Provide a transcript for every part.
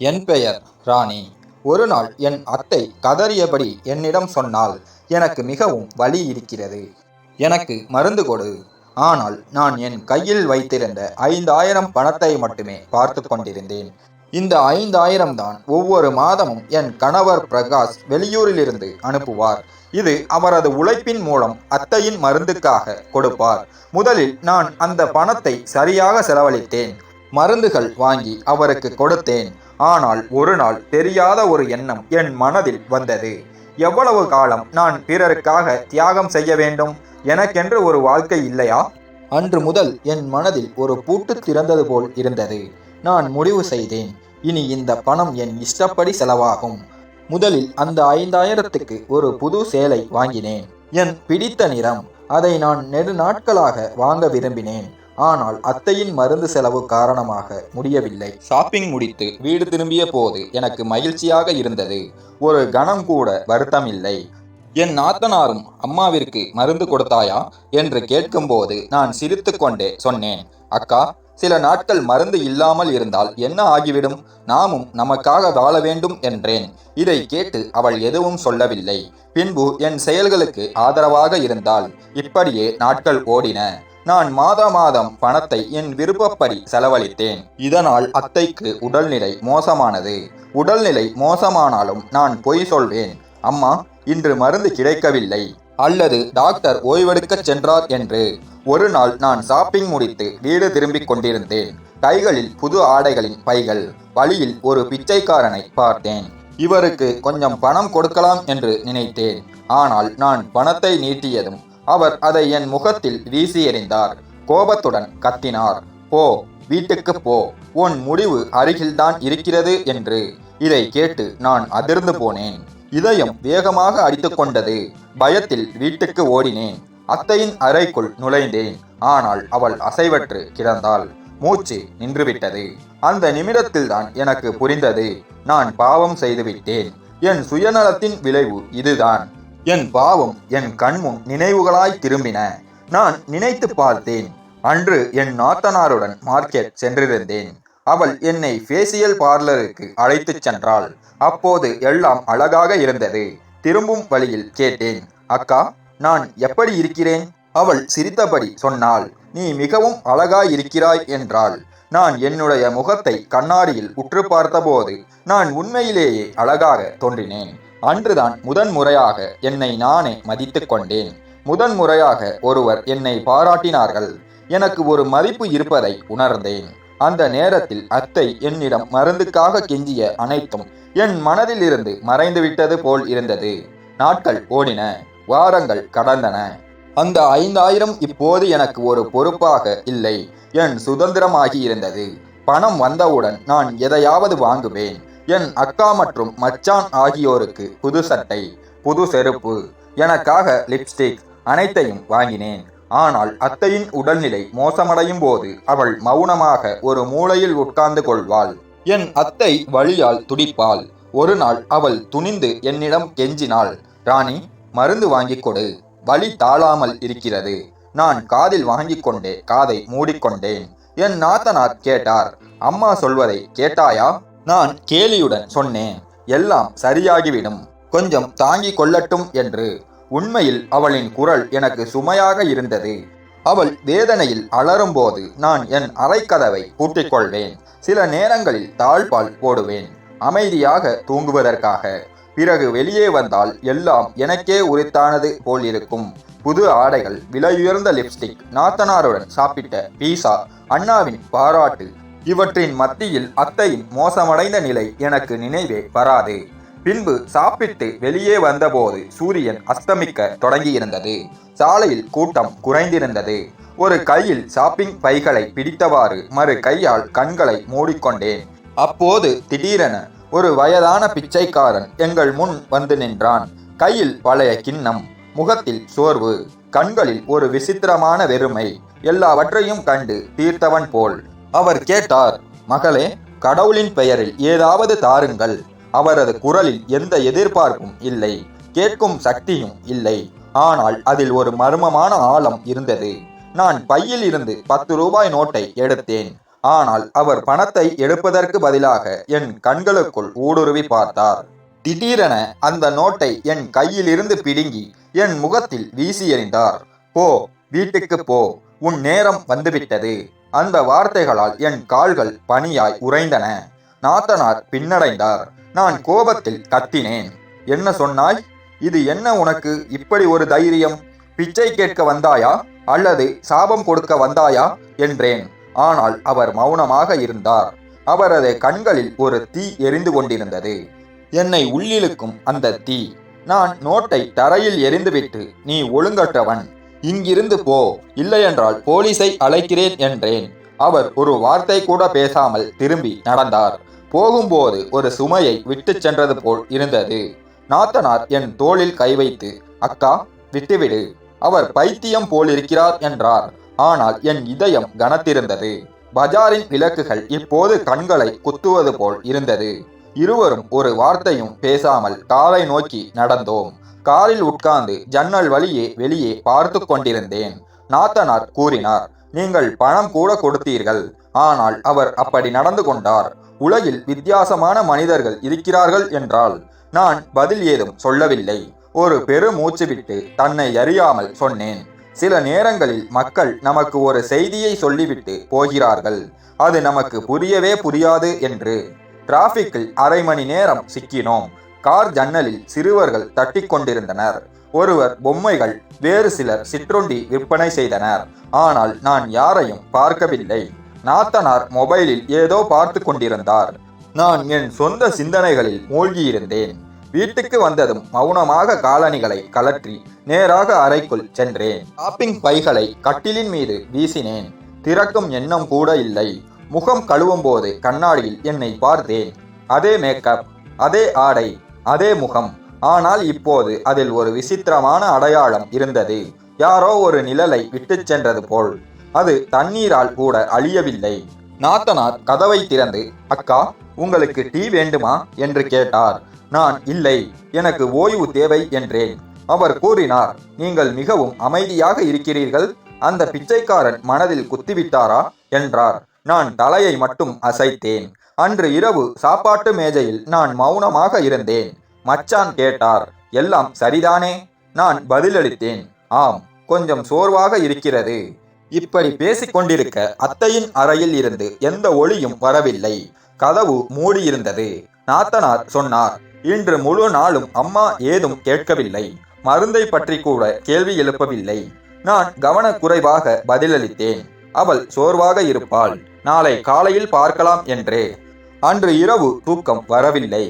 என் பெயர் ராணி. ஒரு நாள் என் அத்தை கதறியபடி என்னிடம் சொன்னால், எனக்கு மிகவும் வலி இருக்கிறது, எனக்கு மருந்து கொடு. ஆனால் நான் என் கையில் வைத்திருந்த 5000 பணத்தை மட்டுமே பார்த்து கொண்டிருந்தேன். இந்த 5000 தான் ஒவ்வொரு மாதமும் என் கணவர் பிரகாஷ் வெளியூரிலிருந்து அனுப்புவார். இது அவரது உழைப்பின் மூலம் அத்தையின் மருந்துக்காக கொடுப்பார். முதலில் நான் அந்த பணத்தை சரியாக செலவழித்தேன். மருந்துகள் வாங்கி அவருக்கு கொடுத்தேன். ஆனால் ஒரு நாள் தெரியாத ஒரு எண்ணம் என் மனதில் வந்தது. எவ்வளவு காலம் நான் பிறருக்காக தியாகம் செய்ய வேண்டும்? எனக்கென்று ஒரு வாழ்க்கை இல்லையா? அன்று முதல் என் மனதில் ஒரு பூட்டு திறந்தது போல் இருந்தது. நான் முடிவு செய்தேன், இனி இந்த பணம் என் இஷ்டப்படி செலவாகும். முதலில் அந்த 5000க்கு ஒரு புது சேலை வாங்கினேன். என் பிடித்த நிறம். அதை நான் நெடு நாட்களாக வாங்க விரும்பினேன். ஆனால் அத்தையின் மருந்து செலவு காரணமாக முடியவில்லை. ஷாப்பிங் முடித்து வீடு திரும்பிய போது எனக்கு மகிழ்ச்சியாக இருந்தது. ஒரு கணம் கூட வருத்தமில்லை. என் நாத்தனாரும் அம்மாவிற்கு மருந்து கொடுத்தாயா என்று கேட்கும்போது நான் சிரித்து கொண்டே சொன்னேன், அக்கா, சில நாட்கள் மருந்து இல்லாமல் இருந்தால் என்ன ஆகிவிடும்? நாமும் நமக்காக வாழ வேண்டும் என்றேன். இதை கேட்டு அவள் எதுவும் சொல்லவில்லை. பின்பு என் செயல்களுக்கு ஆதரவாக இருந்தாள். இப்படியே நாட்கள் ஓடின. நான் மாதம் பணத்தை என் விருப்பப்படி செலவழித்தேன். இதனால் அத்தைக்கு உடல்நிலை மோசமானது. உடல்நிலை மோசமானாலும் நான் பொய் சொல்வேன், அம்மா, இன்று மருந்து கிடைக்கவில்லை அல்லது டாக்டர் ஓய்வெடுக்கச் சென்றார் என்று. ஒரு நாள் நான் ஷாப்பிங் முடித்து வீடு திரும்பிக் கொண்டிருந்தேன். கைகளில் புது ஆடைகளின் பைகள். வழியில் ஒரு பிச்சைக்காரனை பார்த்தேன். இவருக்கு கொஞ்சம் பணம் கொடுக்கலாம் என்று நினைத்தேன். ஆனால் நான் பணத்தை நீட்டியதும் அவர் அதை என் முகத்தில் வீசி எறிந்தார். கோபத்துடன் கத்தினார், போ, வீட்டுக்கு போ, உன் முடிவு அருகில்தான் இருக்கிறது என்று. இதை கேட்டு நான் அதிர்ந்து போனேன். இதயம் வேகமாக அடித்துக்கொண்டது. பயத்தில் வீட்டுக்கு ஓடினேன். அத்தையின் அறைக்குள் நுழைந்தேன். ஆனால் அவள் அசைவற்று கிடந்தாள். மூச்சு நின்றுவிட்டது. அந்த நிமிடத்தில்தான் எனக்கு புரிந்தது, நான் பாவம் செய்துவிட்டேன். என் சுயநலத்தின் விளைவு இதுதான். என் பாவம் என் கண்முன் நினைவுகளாய் திரும்பின. நான் நினைத்து பார்த்தேன். அன்று என் நாத்தனாருடன் மார்க்கெட் சென்றிருந்தேன். அவள் என்னை ஃபேஷியல் பார்லருக்கு அழைத்துச் சென்றாள். அப்போது எல்லாம் அழகாக இருந்தது. திரும்பும் வழியில் கேட்டேன், அக்கா, நான் எப்படி இருக்கிறேன்? அவள் சிரித்தபடி சொன்னாள், நீ மிகவும் அழகாய் இருக்கிறாய் என்றாள். நான் என்னுடைய முகத்தை கண்ணாடியில் உற்று பார்த்தபோது நான் உண்மையிலேயே அழகாக தோன்றினேன். அன்றுதான் முதன்முறையாக என்னை நானே மதித்து கொண்டேன். முதன்முறையாக ஒருவர் என்னை பாராட்டினார்கள். எனக்கு ஒரு மதிப்பு இருப்பதை உணர்ந்தேன். அந்த நேரத்தில் அத்தை என்னிடம் மருந்துக்காக கெஞ்சிய அனைத்தும் என் மனதிலிருந்து மறைந்துவிட்டது போல் இருந்தது. நாட்கள் ஓடின. வாரங்கள் கடந்தன. அந்த 5000 இப்போது எனக்கு ஒரு பொறுப்பாக இல்லை, என் சுதந்திரமாகி இருந்தது. பணம் வந்தவுடன் நான் எதையாவது வாங்குவேன். என் அக்கா மற்றும் மச்சான் ஆகியோருக்கு புது சட்டை, புது செருப்பு, எனக்காக லிப்ஸ்டிக், அனைத்தையும் வாங்கினேன். ஆனால் அத்தையின் உடல்நிலை மோசமடையும் போது அவள் மௌனமாக ஒரு மூலையில் உட்கார்ந்து கொள்வாள். என் அத்தை வலியால் துடிப்பாள். ஒரு நாள் அவள் துணிந்து என்னிடம் கெஞ்சினாள், ராணி, மருந்து வாங்கிக் கொடு, வலி தாழாமல் இருக்கிறது. நான் காதில் வாங்கிக் கொண்டே காதை மூடிக்கொண்டேன். என் நாத்தனார் கேட்டார், அம்மா சொல்வதை கேட்டாயா? நான் கேலியுடன் சொன்னேன், எல்லாம் சரியாகிவிடும், கொஞ்சம் தாங்கிக் கொள்ளட்டும் என்று. உண்மையில் அவளின் குரல் எனக்கு சுமையாக இருந்தது. அவள் வேதனையில் அலறும்போது நான் என் அறைக்கதவை பூட்டிக்கொள்வேன். சில நேரங்களில் தாழ்பால் போடுவேன், அமைதியாக தூங்குவதற்காக. பிறகு வெளியே வந்தால் எல்லாம் எனக்கே உரித்தானது போல் இருக்கும். புது ஆடைகள், விலையுயர்ந்த லிப்ஸ்டிக், நாத்தனாருடன் சாப்பிட்ட பீஸா, அண்ணாவின் பாராட்டு, இவற்றின் மத்தியில் அத்தையின் மோசமடைந்த நிலை எனக்கு நினைவே வராது. பின்பு சாப்பிட்டு வெளியே வந்தபோது சூரியன் அஸ்தமிக்க தொடங்கியிருந்தது. சாலையில் கூட்டம் குறைந்திருந்தது. ஒரு கையில் ஷாப்பிங் பைகளை பிடித்தவாறு மறு கையால் கண்களை மூடிக்கொண்டேன். அப்போது திடீரென ஒரு வயதான பிச்சைக்காரன் எங்கள் முன் வந்து நின்றான். கையில் பழைய கிண்ணம், முகத்தில் சோர்வு, கண்களில் ஒரு விசித்திரமான வெறுமை. எல்லாவற்றையும் கண்டு தீர்த்தவன் போல். அவர் கேட்டார், மகளே, கடவுளின் பெயரில் ஏதாவது தாருங்கள். அவரது குரலில் எந்த எதிர்பார்ப்பும் இல்லை, கேட்கும் சக்தியும் இல்லை. ஆனால் அதில் ஒரு மர்மமான ஆழம் இருந்தது. நான் பையில் இருந்து 10 ரூபாய் நோட்டை எடுத்தேன். ஆனால் அவர் பணத்தை எடுப்பதற்கு பதிலாக என் கண்களுக்குள் ஊடுருவி பார்த்தார். திடீரென அந்த நோட்டை என் கையிலிருந்து பிடுங்கி என் முகத்தில் வீசி எறிந்தார். போ, வீட்டுக்கு போ, உன் நேரம் வந்துவிட்டது. அந்த வார்த்தைகளால் என் கால்கள் பனியாய் உறைந்தன. நாத்தனார் பின்னடைந்தார். நான் கோபத்தில் கத்தினேன். என்ன சொன்னாய்? இது என்ன உனக்கு இப்படி ஒரு தைரியம்? பிச்சை கேட்க வந்தாயா அல்லது சாபம் கொடுக்க வந்தாயா என்றேன். ஆனால் அவர் மௌனமாக இருந்தார். அவரது கண்களில் ஒரு தீ எரிந்து கொண்டிருந்தது. என்னை உள்ளிழுக்கும் அந்த தீ. நான் நோட்டை தரையில் எறிந்துவிட்டு, நீ ஒழுங்கற்றவன், இங்கிருந்து போ, இல்லையென்றால் போலீஸை அழைக்கிறேன் என்றேன். அவர் ஒரு வார்த்தை கூட பேசாமல் திரும்பி நடந்தார். போகும்போது ஒரு சுமையை விட்டு சென்றது போல் இருந்தது. நாத்தனார் என் தோளில் கை வைத்து, அக்கா, விட்டுவிடு, அவர் பைத்தியம் போலிருக்கிறார் என்றார். ஆனால் என் இதயம் கனத்திருந்தது. பஜாரின் விளக்குகள் இப்போது கண்களை குத்துவது போல் இருந்தது. இருவரும் ஒரு வார்த்தையும் பேசாமல் காரை நோக்கி நடந்தோம். காரில் உட்கார்ந்து ஜன்னல் வழியே வெளியே பார்த்து கொண்டிருந்தேன். நாத்தனார் கூறினார், நீங்கள் பணம் கூட கொடுத்தீர்கள், ஆனால் அவர் அப்படி நடந்து கொண்டார். உலகில் வித்தியாசமான மனிதர்கள் இருக்கிறார்கள் என்றால். நான் பதில் ஏதும் சொல்லவில்லை. ஒரு பெரு மூச்சு விட்டு தன்னை அறியாமல் சொன்னேன், சில நேரங்களில் மக்கள் நமக்கு ஒரு செய்தியை சொல்லிவிட்டு போகிறார்கள், அது நமக்கு புரியவே புரியாது என்று. டிராபிக்கில் அரை மணி நேரம் சிக்கினோம். கார் ஜன்னலில் சிறுவர்கள் தட்டி கொண்டிருந்தனர். ஒருவர் பொம்மைகள், வேறு சிலர் சிற்றுண்டி விற்பனை செய்தனர். ஆனால் நான் யாரையும் பார்க்கவில்லை. நாத்தனார் மொபைலில் ஏதோ பார்த்து கொண்டிருந்தார். நான் என் சொந்த சிந்தனைகளில் மூழ்கியிருந்தேன். வீட்டுக்கு வந்ததும் மௌனமாக காலணிகளை கலற்றி நேராக அறைக்குள் சென்றேன். ஷாப்பிங் பைகளை கட்டிலின் மீது வீசினேன். திறக்கும் எண்ணம் கூட இல்லை. முகம் கழுவும் போது கண்ணாடியில் என்னை பார்த்தேன். அதே மேக்கப், அதே ஆடை, அதே முகம். ஆனால் இப்போது அதில் ஒரு விசித்திரமான அடையாளம் இருந்தது. யாரோ ஒரு நிழலை விட்டு சென்றது போல். அது தண்ணீரால் கூட அழியவில்லை. நாத்தனார் கதவை திறந்து, அக்கா, உங்களுக்கு டீ வேண்டுமா என்று கேட்டார். நான் இல்லை, எனக்கு ஓய்வு தேவை என்றேன். அவர் கூறினார், நீங்கள் மிகவும் அமைதியாக இருக்கிறீர்கள், அந்த பிச்சைக்காரன் மனதில் குத்திவிட்டாரா என்றார். நான் தலையை மட்டும் அசைத்தேன். அன்று இரவு சாப்பாட்டு மேஜையில் நான் மௌனமாக இருந்தேன். மச்சான் கேட்டார், எல்லாம் சரிதானே? நான் பதிலளித்தேன், ஆம், கொஞ்சம் சோர்வாக இருக்கிறது. இப்படி பேசிக்கொண்டிருக்க அத்தையின் அறையில் இருந்து எந்த ஒளியும் வரவில்லை. கதவு மூடியிருந்தது. நாத்தனார் சொன்னார், இன்று முழு நாளும் அம்மா ஏதும் கேட்கவில்லை, மருந்தை பற்றி கூட கேள்வி எழுப்பவில்லை. நான் கவனக்குறைவாக பதிலளித்தேன், அவள் சோர்வாக இருப்பாள், நாளை காலையில் பார்க்கலாம் என்றே. அன்று இரவு தூக்கம் வரவில்லை.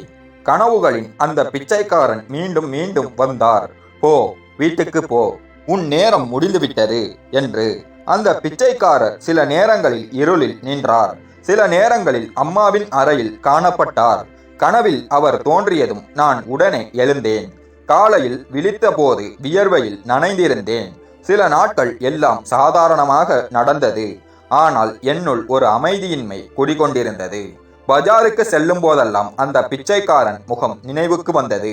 கனவுகளின் அந்த பிச்சைக்காரன் மீண்டும் மீண்டும் வந்தார். போ, வீட்டுக்கு போ, உன் நேரம் முடிந்துவிட்டது என்று. அந்த பிச்சைக்காரர் சில நேரங்களில் இருளில் நின்றார், சில நேரங்களில் அம்மாவின் அறையில் காணப்பட்டார். கனவில் அவர் தோன்றியதும் நான் உடனே எழுந்தேன். காலையில் விழித்த போது வியர்வையில் நனைந்திருந்தேன். சில நாட்கள் எல்லாம் சாதாரணமாக நடந்தது. ஆனால் என்னுள் ஒரு அமைதியின்மை குடிகொண்டிருந்தது. பஜாருக்கு செல்லும் போதெல்லாம் அந்த பிச்சைக்காரன் முகம் நினைவுக்கு வந்தது.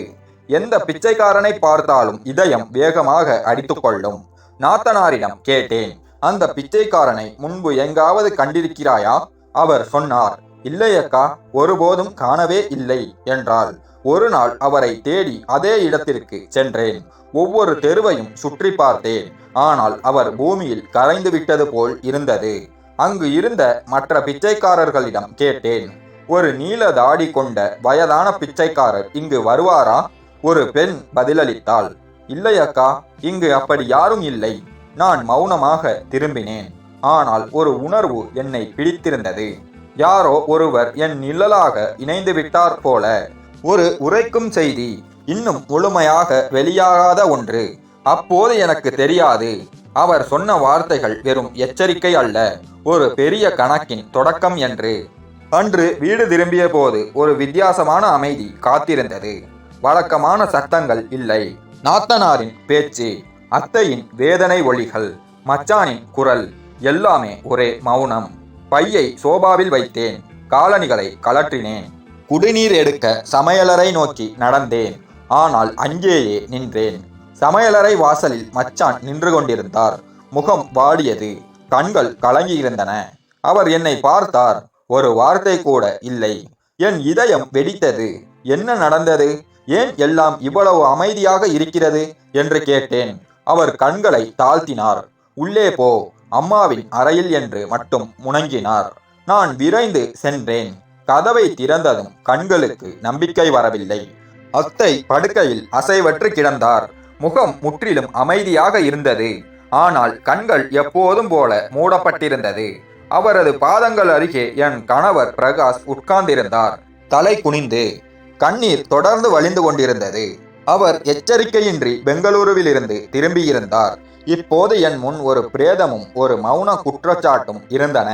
எந்த பிச்சைக்காரனை பார்த்தாலும் இதயம் வேகமாக அடித்துக்கொள்ளும். நாத்தனாரிடம் கேட்டேன், அந்த பிச்சைக்காரனை முன்பு எங்காவது கண்டிருக்கிறாயா? அவர் சொன்னார், இல்லையக்கா, ஒருபோதும் காணவே இல்லை என்றாள். ஒரு நாள் அவரை தேடி அதே இடத்திற்கு சென்றேன். ஒவ்வொரு தெருவையும் சுற்றி பார்த்தேன். ஆனால் அவர் பூமியில் கரைந்து விட்டது போல் இருந்தது. அங்கு இருந்த மற்ற பிச்சைக்காரர்களிடம் கேட்டேன், ஒரு நீல தாடி கொண்ட வயதான பிச்சைக்காரர் இங்கு வருவாரா? ஒரு பெண் பதிலளித்தாள், இல்லையக்கா, இங்கு அப்படி யாரும் இல்லை. நான் மௌனமாக திரும்பினேன். ஆனால் ஒரு உணர்வு என்னை பிடித்திருந்தது. யாரோ ஒருவர் என் நிழலாக இணைந்து விட்டார் போல. ஒரு உரைக்கும் செய்தி, இன்னும் முழுமையாக வெளியாகாத ஒன்று. அப்போது எனக்கு தெரியாது, அவர் சொன்ன வார்த்தைகள் வெறும் எச்சரிக்கை அல்ல, ஒரு பெரிய கணக்கின் தொடக்கம் என்று. அன்று வீடு திரும்பிய போது ஒரு வித்தியாசமான அமைதி காத்திருந்தது. வழக்கமான சத்தங்கள் இல்லை. நாத்தனாரின் பேச்சு, அத்தையின் வேதனை ஒலிகள், மச்சானின் குரல், எல்லாமே ஒரே மௌனம். பையை சோபாவில் வைத்தேன். காலணிகளை கலற்றினேன். குடிநீர் எடுக்க சமையலறை நோக்கி நடந்தேன். ஆனால் அங்கேயே நின்றேன். சமையலறை வாசலில் மச்சான் நின்று கொண்டிருந்தார். முகம் வாடியது, கண்கள் கலங்கியிருந்தன. அவர் என்னை பார்த்தார். ஒரு வார்த்தை கூட இல்லை. என் இதயம் வெடித்தது. என்ன நடந்தது? ஏன் எல்லாம் இவ்வளவு அமைதியாக இருக்கிறது என்று கேட்டேன். அவர் கண்களை தாழ்த்தினார். உள்ளே போ, அம்மாவின் அறையில் என்று மட்டும் முணங்கினார். நான் விரைந்து சென்றேன். கதவை திறந்ததும் கண்களுக்கு நம்பிக்கை வரவில்லை. அத்தை படுக்கையில் அசைவற்று கிடந்தார். முகம் முற்றிலும் அமைதியாக இருந்தது. ஆனால் கண்கள் எப்போதும் போல மூடப்பட்டிருந்தது. அவரது பாதங்கள் அருகே என் கணவர் பிரகாஷ் உட்கார்ந்திருந்தார். தலை குனிந்து கண்ணீர் தொடர்ந்து வழிந்து கொண்டிருந்தது. அவர் எச்சரிக்கையின்றி பெங்களூருவிலிருந்து திரும்பியிருந்தார். இப்போது என் முன் ஒரு பிரேதமும் ஒரு மௌன குற்றச்சாட்டும் இருந்தன.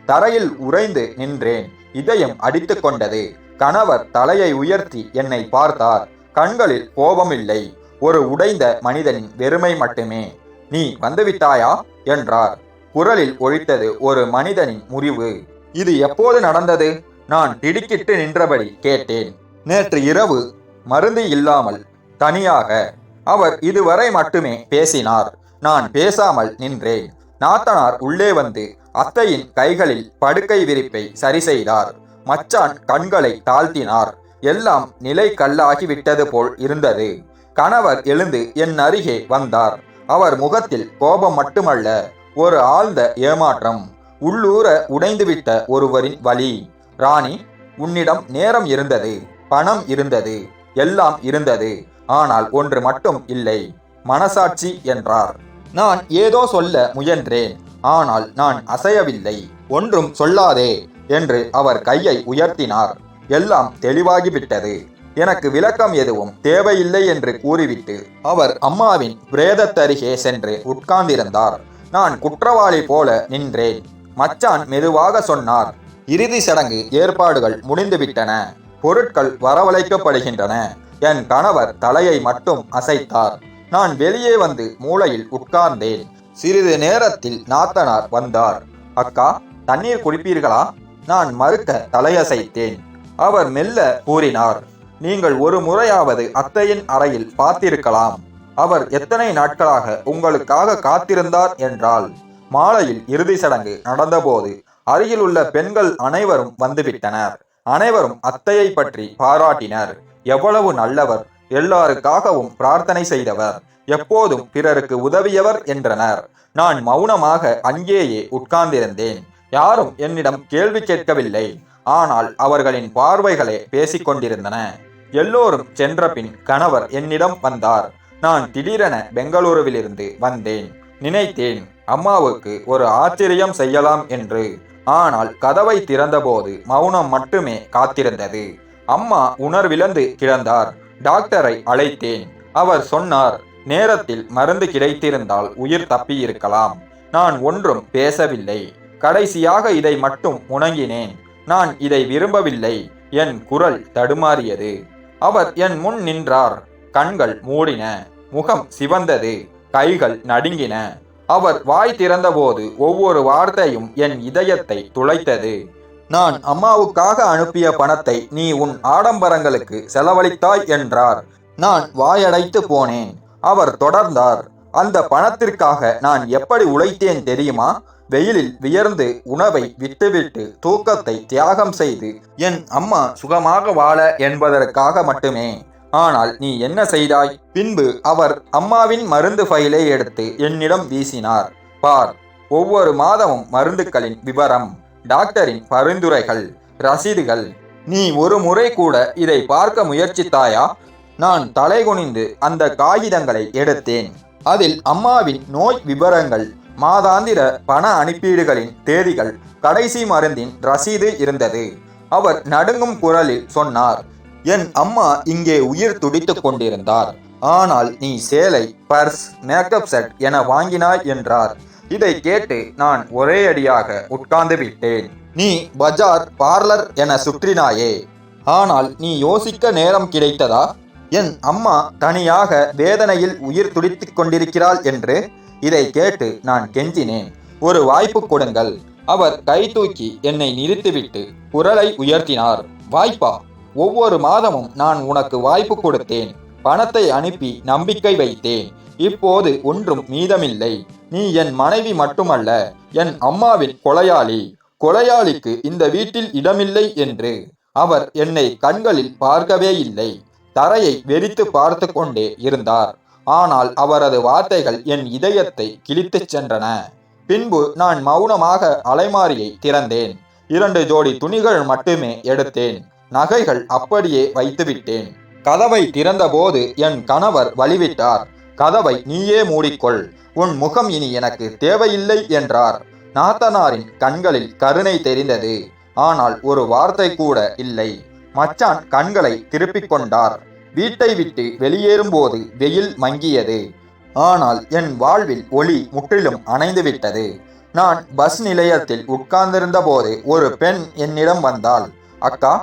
தரையில் உறைந்து நின்றேன். இதயம் அடித்து கொண்டது. கணவர் தலையை உயர்த்தி என்னை பார்த்தார். கண்களில் கோபமில்லை, ஒரு உடைந்த மனிதனின் வெறுமை மட்டுமே. நீ வந்துவிட்டாயா என்றார். குரலில் ஒலித்தது ஒரு மனிதனின் முறிவு. இது எப்போது நடந்தது? நான் திடுக்கிட்டு நின்றபடி கேட்டேன். நேற்று இரவு, மருந்து இல்லாமல் தனியாக. அவர் இதுவரை மட்டுமே பேசினார். நான் பேசாமல் நின்றேன். நாத்தனார் உள்ளே வந்து அத்தையின் கைகளில் படுக்கை விரிப்பை சரி செய்தார். மச்சான் கண்களை தாழ்த்தினார். எல்லாம் நிலை கல்லாகி விட்டது போல் இருந்தது. கணவர் எழுந்து என் அருகே வந்தார். அவர் முகத்தில் கோபம் மட்டுமல்ல, ஒரு ஆழ்ந்த ஏமாற்றம். உள்ளூர உடைந்துவிட்ட ஒருவரின் வலி. ராணி, உன்னிடம் நேரம் இருந்தது, பணம் இருந்தது, எல்லாம் இருந்தது. ஆனால் ஒன்று மட்டும் இல்லை, மனசாட்சி என்றார். நான் ஏதோ சொல்ல முயன்றேன். ஆனால் நான் அசையவில்லை. ஒன்றும் சொல்லாதே என்று அவர் கையை உயர்த்தினார். எல்லாம் தெளிவாகிவிட்டது. எனக்கு விளக்கம் எதுவும் தேவையில்லை என்று கூறிவிட்டு அவர் அம்மாவின் பிரேதத்தருகே சென்று உட்கார்ந்திருந்தார். நான் குற்றவாளி போல நின்றேன். மச்சான் மெதுவாக சொன்னார், இறுதி சடங்கு ஏற்பாடுகள் முடிந்துவிட்டன. பொருட்கள் வரவழைக்கப்படுகின்றன. என் கணவர் தலையை மட்டும் அசைத்தார். நான் வெளியே வந்து மூலையில் உட்கார்ந்தேன். சிறிது நேரத்தில் நாத்தனார் வந்தார். அக்கா, தண்ணீர் குடிப்பீர்களா? நான் மறுக்க தலையசைத்தேன். அவர் மெல்ல கூறினார், நீங்கள் ஒரு முறையாவது அத்தையின் அறையில் பார்த்திருக்கலாம். அவர் எத்தனை நாட்களாக உங்களுக்காக காத்திருந்தார் என்றால். மாலையில் இறுதி சடங்கு நடந்தபோது அருகில் உள்ள பெண்கள் அனைவரும் வந்துவிட்டனர். அனைவரும் அத்தையை பற்றி பாராட்டினர். எவ்வளவு நல்லவர், எல்லாருக்காகவும் பிரார்த்தனை செய்தவர், எப்போதும் பிறருக்கு உதவியவர் என்றனர். நான் மௌனமாக அங்கேயே உட்கார்ந்திருந்தேன். யாரும் என்னிடம் கேள்வி கேட்கவில்லை. ஆனால் அவர்களின் பார்வைகளே பேசிக்கொண்டிருந்தன. எல்லோரும் சென்ற பின் கணவர் என்னிடம் வந்தார். நான் திடீரென பெங்களூருவிலிருந்து வந்தேன். நினைத்தேன் அம்மாவுக்கு ஒரு ஆச்சரியம் செய்யலாம் என்று. ஆனால் கதவை திறந்தபோது மௌனம் மட்டுமே காத்திருந்தது. அம்மா உணர்விழந்து கிடந்தார். டாக்டரை அழைத்தேன். அவர் சொன்னார், நேரத்தில் மருந்து கிடைத்திருந்தால் உயிர் தப்பியிருக்கலாம். நான் ஒன்றும் பேசவில்லை. கடைசியாக இதை மட்டும் முணங்கினேன். நான் இதை விரும்பவில்லை. என் குரல் தடுமாறியது. அவர் என் முன் நின்றார். கண்கள் மூடின. முகம் சிவந்தது. கைகள் நடுங்கின. அவர் வாய் திறந்தபோது ஒவ்வொரு வார்த்தையும் என் இதயத்தை துளைத்தது. நான் அம்மாவுக்காக அனுப்பிய பணத்தை நீ உன் ஆடம்பரங்களுக்கு செலவழித்தாய் என்றார். நான் வாயடைத்து போனேன். அவர் தொடர்ந்தார், அந்த பணத்திற்காக நான் எப்படி உழைத்தேன் தெரியுமா? வெயிலில் வியர்ந்து உணவை விட்டுவிட்டு தூக்கத்தை தியாகம் செய்து என் அம்மா சுகமாக வாழ என்பதற்காக மட்டுமே. ஆனால் நீ என்ன செய்தாய்? பின்பு அவர் அம்மாவின் மருந்து ஃபைலை எடுத்து என்னிடம் வீசினார். பார், ஒவ்வொரு மாதமும் மருந்துகளின் விவரம், டாக்டரின் பரிந்துரைகள், ரசீதுகள். நீ ஒரு முறை கூட இதை பார்க்க முயற்சித்தாயா? நான் தலைகுனிந்து அந்த காகிதங்களை எடுத்தேன். அதில் அம்மாவின் நோய் விவரங்கள், மாதாந்திர பண அனுப்பீடுகளின் தேதிகள், கடைசி மருந்தின் ரசீது இருந்தது. அவர் நடுங்கும் குரலில் சொன்னார், என் அம்மா இங்கே உயிர் துடித்துக் கொண்டிருந்தார். ஆனால் நீ சேலை, பர்ஸ், மேக்கப் செட் என வாங்கினாய் என்றார். இதை கேட்டு நான் ஒரே அடியாக உட்கார்ந்து விட்டேன். நீ பஜார், பார்லர் என சுற்றினாயே, ஆனால் நீ யோசிக்க நேரம் கிடைத்ததா? என் அம்மா தனியாக வேதனையில் உயிர் துடித்துக் கொண்டிருக்கிறாள் என்று. இதை கேட்டு நான் கெஞ்சினேன், ஒரு வாய்ப்பு கொடுங்கள். அவர் கை தூக்கி என்னை நிறுத்திவிட்டு குரலை உயர்த்தினார். வாய்ப்பா? ஒவ்வொரு மாதமும் நான் உனக்கு வாய்ப்பு கொடுத்தேன். பணத்தை அனுப்பி நம்பிக்கை வைத்தேன். இப்போது ஒன்றும் மீதமில்லை. நீ என் மனைவி மட்டுமல்ல, என் அம்மாவின் கொலையாளி. கொலையாளிக்கு இந்த வீட்டில் இடமில்லை என்று. அவர் என்னை கண்களில் பார்க்கவே இல்லை. தரையை வெறித்து பார்த்து கொண்டே இருந்தார். ஆனால் அவரது வார்த்தைகள் என் இதயத்தை கிழித்துச் சென்றன. பின்பு நான் மௌனமாக அலைமாரியை திறந்தேன். 2 ஜோடி துணிகள் மட்டுமே எடுத்தேன். நகைகள் அப்படியே வைத்துவிட்டேன். கதவை திறந்தபோது என் கணவர் வழிவிட்டார். கதவை நீயே மூடிக்கொள், உன் முகம் இனி எனக்கு தேவையில்லை என்றார். நாத்தனாரின் கண்களில் கருணை தெரிந்தது. ஆனால் ஒரு வார்த்தை கூட இல்லை. மச்சான் கண்களை திருப்பிக் கொண்டார். வீட்டை விட்டு வெளியேறும்போது வெயில் மங்கியது. ஆனால் என் வாழ்வில் ஒளி முற்றிலும் அணைந்துவிட்டது. நான் பஸ் நிலையத்தில் உட்கார்ந்திருந்த போது ஒரு பெண் என்னிடம் வந்தாள். அக்கா,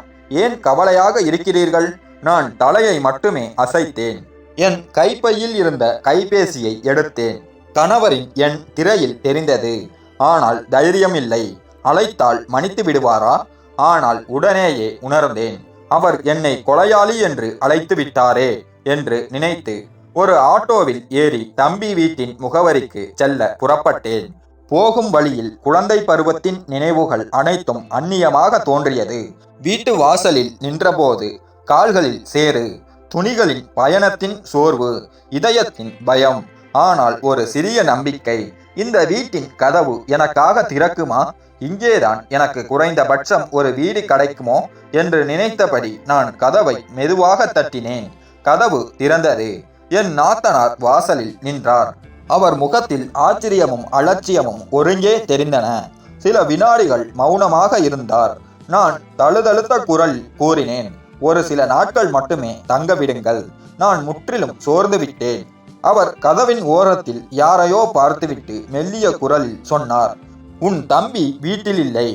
ஏன் கவலையாக இருக்கிறீர்கள்? நான் தலையை மட்டுமே அசைத்தேன். என் கைப்பையில் இருந்த கைபேசியை எடுத்தேன். கணவரின் எண் திரையில் தெரிந்தது. ஆனால் தைரியம் இல்லை. அழைத்தால் மன்னித்து விடுவாரா? ஆனால் உடனேயே உணர்ந்தேன், அவர் என்னை கொலையாளி என்று அழைத்து விட்டாரே என்று நினைத்து ஒரு ஆட்டோவில் ஏறி தம்பி வீட்டின் முகவரிக்கு செல்ல புறப்பட்டேன். போகும் வழியில் குழந்தை பருவத்தின் நினைவுகள் அனைத்தும் அந்நியமாக தோன்றியது. வீட்டு வாசலில் நின்றபோது கால்களில் சேறு, துணிகளின் பயணத்தின் சோர்வு, இதயத்தின் பயம், ஆனால் ஒரு சிறிய நம்பிக்கை. இந்த வீட்டின் கதவு எனக்காக திறக்குமா? இங்கேதான் எனக்கு குறைந்தபட்சம் ஒரு வீடு கிடைக்குமோ என்று நினைத்தபடி நான் கதவை மெதுவாக தட்டினேன். கதவு திறந்தது. என் நாத்தனார் வாசலில் நின்றார். அவர் முகத்தில் ஆச்சரியமும் அலட்சியமும் ஒருங்கே தெரிந்தன. சில வினாடிகள் மௌனமாக இருந்தார். நான் தழுதழுத்த குரலில் கூறினேன், ஒரு சில நாட்கள் மட்டுமே தங்க விடுங்கள். நான் முற்றிலும் சோர்ந்து விட்டேன். அவர் கதவின் ஓரத்தில் யாரையோ பார்த்துவிட்டு மெல்லிய குரலில் சொன்னார், உன் தம்பி வீட்டில் இல்லை.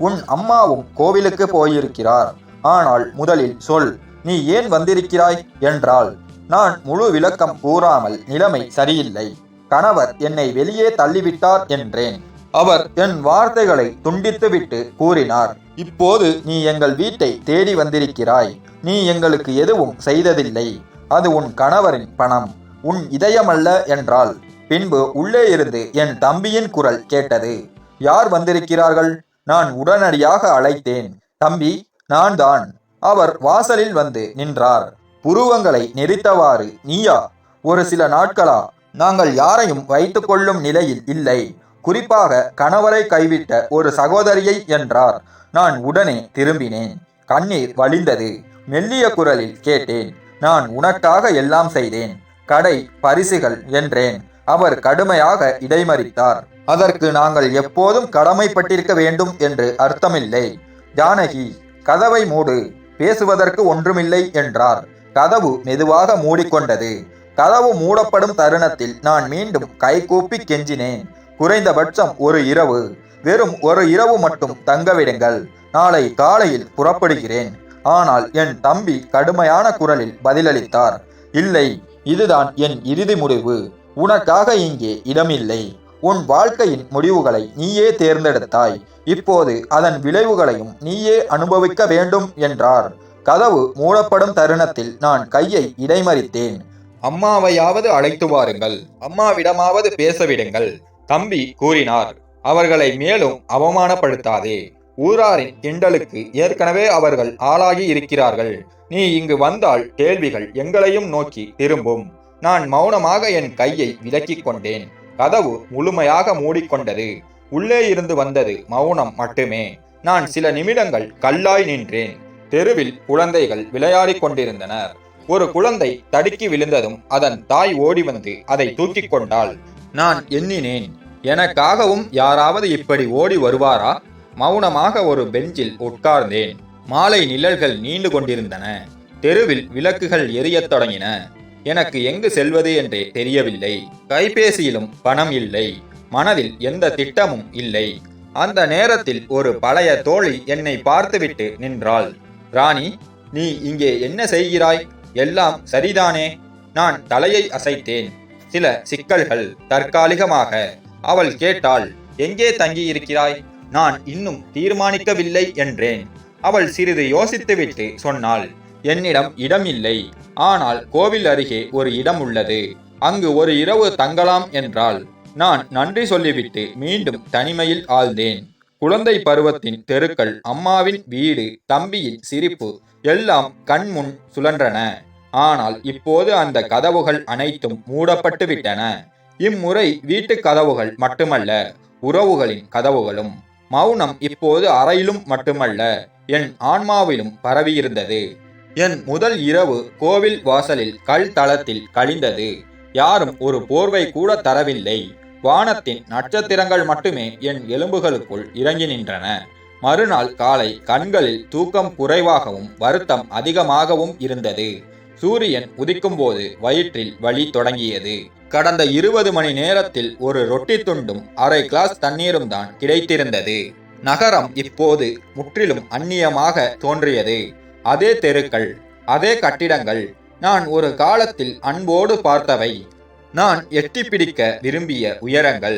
உன் அம்மாவும் கோவிலுக்கு போயிருக்கிறார். ஆனால் முதலில் சொல், நீ ஏன் வந்திருக்கிறாய் என்றாள். நான் முழு விளக்கம் கூறாமல், நிலைமை சரியில்லை, கணவர் என்னை வெளியே தள்ளிவிட்டார் என்றேன். அவர் என் வார்த்தைகளை துண்டித்துவிட்டு கூறினார், இப்போது நீ எங்கள் வீட்டை தேடி வந்திருக்கிறாய். நீ எங்களுக்கு எதுவும் செய்ததில்லை. அது உன் கணவரின் பணம், உன் இதயமல்ல என்றாள். பின்பு உள்ளே இருந்து என் தம்பியின் குரல் கேட்டது. யார் வந்திருக்கிறார்கள்? நான் உடனடியாக அழைத்தேன். தம்பி, நான் தான். அவர் வாசலில் வந்து நின்றார். புருவங்களை நெரித்தவாறு, நீயா? ஒரு சில நாட்களா? நாங்கள் யாரையும் வைத்து கொள்ளும் நிலையில் இல்லை, குறிப்பாக கணவரை கைவிட்ட ஒரு சகோதரியை என்றார். நான் உடனே திரும்பினேன். கண்ணீர் வழிந்தது. மெல்லிய குரலில் கேட்டேன், நான் உனக்காக எல்லாம் செய்தேன், கடை, பரிசுகள் என்றேன். அவர் கடுமையாக இடைமறித்தார். அதற்கு நாங்கள் எப்போதும் கடமைப்பட்டிருக்க வேண்டும் என்று அர்த்தமில்லை. ஜானகி, கதவை மூடு, பேசுவதற்கு ஒன்றுமில்லை என்றார். கதவு மெதுவாக மூடிக்கொண்டது. கதவு மூடப்படும் தருணத்தில் நான் மீண்டும் கைகூப்பி கெஞ்சினேன், குறைந்தபட்சம் ஒரு இரவு, வெறும் ஒரு இரவு மட்டும் தங்கவிடுங்கள். நாளை காலையில் புறப்படுகிறேன். ஆனால் என் தம்பி கடுமையான குரலில் பதிலளித்தார், இல்லை, இதுதான் என் இறுதி முடிவு. உனக்காக இங்கே இடமில்லை. உன் வாழ்க்கையின் முடிவுகளை நீயே தேர்ந்தெடுத்தாய். இப்போது அதன் விளைவுகளையும் நீயே அனுபவிக்க வேண்டும் என்றார். கதவு மூடப்படும் தருணத்தில் நான் கையை இடைமறித்தேன். அம்மாவையாவது அழைத்து வாருங்கள், அம்மாவிடமாவது பேசவிடுங்கள், தம்பி கூறினார். அவர்களை மேலும் அவமானப்படுத்தாதே. ஊராரின் கிண்டலுக்கு ஏற்கனவே அவர்கள் ஆளாகி இருக்கிறார்கள். நீ இங்கு வந்தால் கேள்விகள் எங்களையும் நோக்கி திரும்பும். நான் மௌனமாக என் கையை விலக்கிக் கொண்டேன். கதவு முழுமையாக மூடிக்கொண்டது. உள்ளே இருந்து வந்தது மௌனம் மட்டுமே. நான் சில நிமிடங்கள் கல்லாய் நின்றேன். தெருவில் குழந்தைகள் விளையாடிக் கொண்டிருந்தனர். ஒரு குழந்தை தடுக்கி விழுந்ததும் அதன் தாய் ஓடி வந்து அதை தூக்கி கொண்டாள். நான் எண்ணினேன், எனக்காகவும் யாராவது இப்படி ஓடி வருவாரா? மௌனமாக ஒரு பெஞ்சில் உட்கார்ந்தேன். மாலை நிழல்கள் நீண்டு கொண்டிருந்தன. தெருவில் விளக்குகள் எரியத் தொடங்கின. எனக்கு எங்கு செல்வது என்றே தெரியவில்லை. கைபேசியிலும் பணம் இல்லை. மனதில் எந்த திட்டமும் இல்லை. அந்த நேரத்தில் ஒரு பழைய தோழி என்னை பார்த்துவிட்டு நின்றாள். ராணி, நீ இங்கே என்ன செய்கிறாய்? எல்லாம் சரிதானே? நான் தலையை அசைத்தேன். சில சிக்கல்கள், தற்காலிகமாக. அவள் கேட்டாள், எங்கே தங்கியிருக்கிறாய்? நான் இன்னும் தீர்மானிக்கவில்லை என்றேன். அவள் சிறிது யோசித்துவிட்டு சொன்னாள், என்னிடம் இடம் இல்லை. ஆனால் கோவில் அருகே ஒரு இடம் உள்ளது. அங்கு ஒரு இரவு தங்கலாம் என்றாள். நான் நன்றி சொல்லிவிட்டு மீண்டும் தனிமையில் ஆழ்ந்தேன். குழந்தை பருவத்தின் தெருக்கள், அம்மாவின் வீடு, தம்பியின் சிரிப்பு எல்லாம் கண்முன் சுழன்றன. ஆனால் இப்போது அந்த கதவுகள் அனைத்தும் மூடப்பட்டு விட்டன. இம்முறை வீட்டு கதவுகள் மட்டுமல்ல, உறவுகளின் கதவுகளும். மௌனம் இப்போது அறையிலும் மட்டுமல்ல, என் ஆன்மாவிலும் பரவியிருந்தது. என் முதல் இரவு கோவில் வாசலில் கல் தளத்தில் கழிந்தது. யாரும் ஒரு போர்வை கூட தரவில்லை. வானத்தின் நட்சத்திரங்கள் மட்டுமே என் எலும்புகளுக்குள் இறங்கி நின்றன. மறுநாள் காலை கண்களில் தூக்கம் குறைவாகவும் வருத்தம் அதிகமாகவும் இருந்தது. சூரியன் உதிக்கும்போது வயிற்றில் வலி தொடங்கியது. கடந்த 20 மணி நேரத்தில் ஒரு ரொட்டி துண்டும் அரை கிளாஸ் தண்ணீரும் தான் கிடைத்திருந்தது. நகரம் இப்போது முற்றிலும் அந்நியமாக தோன்றியது. அதே தெருக்கள், அதே கட்டிடங்கள், நான் ஒரு காலத்தில் அன்போடு பார்த்தவை, நான் எட்டி பிடிக்க விரும்பிய உயரங்கள்.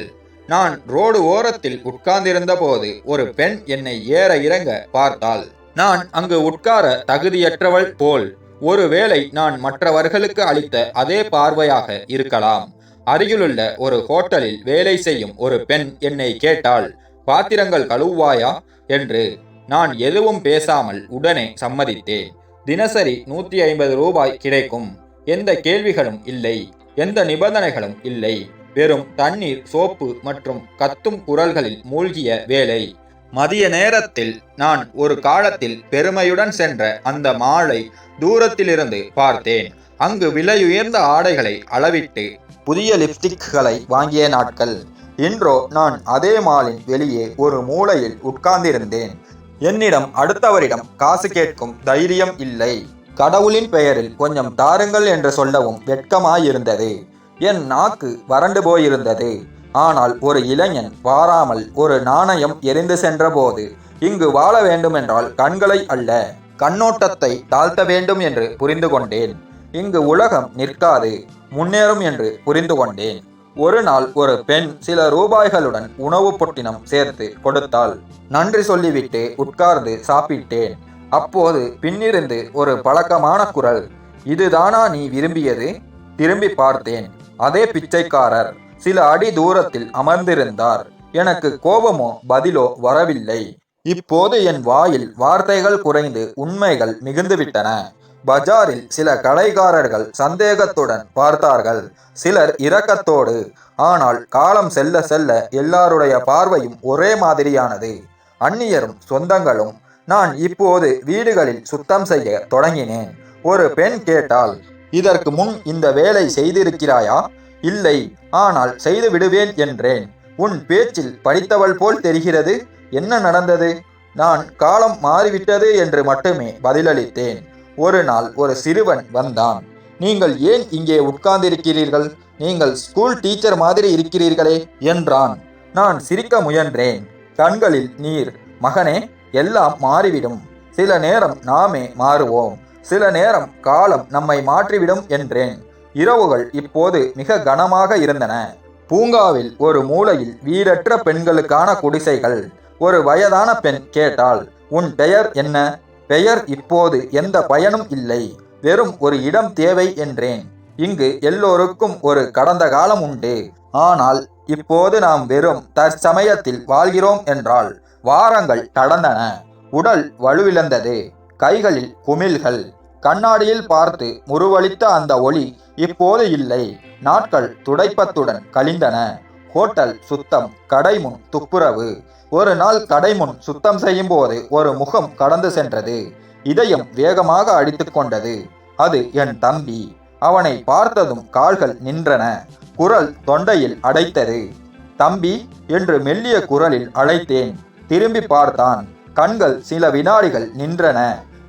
நான் ரோடு ஓரத்தில் உட்கார்ந்திருந்த போது ஒரு பெண் என்னை ஏற இறங்க பார்த்தாள். நான் அங்கு உட்கார தகுதியற்றவள் போல். ஒருவேளை நான் மற்றவர்களுக்கு அளித்த அதே பார்வையாக இருக்கலாம். அருகிலுள்ள ஒரு ஹோட்டலில் வேலை செய்யும் ஒரு பெண் என்னை கேட்டாள், பாத்திரங்கள் கழுவாயா என்று. நான் எதுவும் பேசாமல் உடனே சம்மதித்தேன். தினசரி 150 ரூபாய் கிடைக்கும். எந்த கேள்விகளும் இல்லை, எந்த நிபந்தனைகளும் இல்லை. வெறும் தண்ணீர், சோப்பு மற்றும் கத்தும் குரல்களில் மூழ்கிய வேலை. மதிய நேரத்தில் நான் ஒரு காலத்தில் பெருமையுடன் சென்ற அந்த மாலை தூரத்திலிருந்து பார்த்தேன். அங்கு விலையுயர்ந்த ஆடைகளை அளவிட்டு புதிய லிப்ஸ்டிக்களை வாங்கிய நாட்கள். இன்றோ நான் அதே மாலின் வெளியே ஒரு மூலையில் உட்கார்ந்திருந்தேன். என்னிடம் அடுத்தவரிடம் காசு கேட்கும் தைரியம் இல்லை. கடவுளின் பெயரில் கொஞ்சம் தாருங்கள் என்று சொல்லவும் வெட்கமாயிருந்தது. என் நாக்கு வறண்டு போயிருந்தது. ஆனால் ஒரு இளைஞன் வாராமல் ஒரு நாணயம் எரிந்து சென்ற போது, இங்கு வாழ வேண்டுமென்றால் கண்களை அல்ல, கண்ணோட்டத்தை தாழ்த்த வேண்டும் என்று புரிந்து கொண்டேன். இங்கு உலகம் நிற்காது, முன்னேறும் என்று புரிந்து கொண்டேன். ஒரு நாள் ஒரு பெண் சில ரூபாய்களுடன் உணவு பொட்டினம் சேர்த்து கொடுத்தாள். நன்றி சொல்லிவிட்டு உட்கார்ந்து சாப்பிட்டேன். அப்போது பின்னிருந்து ஒரு பழக்கமான குரல், இதுதானா நீ விரும்பியது? திரும்பி பார்த்தேன். அதே பிச்சைக்காரர் சில அடி தூரத்தில் அமர்ந்திருந்தார். எனக்கு கோபமோ பதிலோ வரவில்லை. இப்போது என் வாயில் வார்த்தைகள் குறைந்து உண்மைகள் மிகுந்துவிட்டன. பஜாரில் சில கடைக்காரர்கள் சந்தேகத்துடன் பார்த்தார்கள், சிலர் இரக்கத்தோடு. ஆனால் காலம் செல்ல செல்ல எல்லாருடைய பார்வையும் ஒரே மாதிரியானது, அந்நியரும் சொந்தங்களும். நான் இப்போது வீடுகளில் சுத்தம் செய்ய தொடங்கினேன். ஒரு பெண் கேட்டாள், இதற்கு முன் இந்த வேலை செய்திருக்கிறாயா? இல்லை, ஆனால் செய்து விடுவேன் என்றேன். உன் பேச்சில் படித்தவள் போல் தெரிகிறது. என்ன நடந்தது? நான் காலம் மாறிவிட்டது என்று மட்டுமே பதிலளித்தேன். ஒரு நாள் ஒரு சிறுவன் வந்தான். நீங்கள் ஏன் இங்கே உட்கார்ந்திருக்கிறீர்கள்? நீங்கள் ஸ்கூல் டீச்சர் மாதிரி இருக்கிறீர்களே என்றான். நான் சிரிக்க முயன்றேன். கண்களில் நீர். மகனே, எல்லாம் மாறிவிடும். சில நேரம் நாமே மாறுவோம், சில நேரம் காலம் நம்மை மாற்றிவிடும் என்றேன். இரவுகள் இப்போது மிக கனமாக இருந்தன. பூங்காவில் ஒரு மூலையில் வீடற்ற பெண்களுக்கான குடிசைகள். ஒரு வயதான பெண் கேட்டாள், உன் பெயர் என்ன? பெயர் இப்போது எந்த பயனும் இல்லை, வெறும் ஒரு இடம் தேவை என்றேன். இங்கு எல்லோருக்கும் ஒரு கடந்த காலம் உண்டு, ஆனால் இப்போது நாம் வெறும் தற்சமயத்தில் வாழ்கிறோம் என்றாள். வாரங்கள் கடந்தன. உடல் வலுவிழந்தது. கைகளில் குமிழ்கள். கண்ணாடியில் பார்த்து முருவளித்த அந்த ஒளி இப்போது இல்லை. நாட்கள் துடைப்பத்துடன் கழிந்தன. ஹோட்டல் சுத்தம், கடை முன் துப்புரவு. ஒரு நாள் கடை முன் சுத்தம் செய்யும் போது ஒரு முகம் கடந்து சென்றது. இதயம் வேகமாக அடித்து கொண்டது. அது என் தம்பி. அவனை பார்த்ததும் கால்கள் நின்றன. குரல் தொண்டையில் அடைத்தது. தம்பி என்று மெல்லிய குரலில் அழைத்தேன். திரும்பி பார்த்தான். கண்கள் சில வினாடிகள் நின்றன.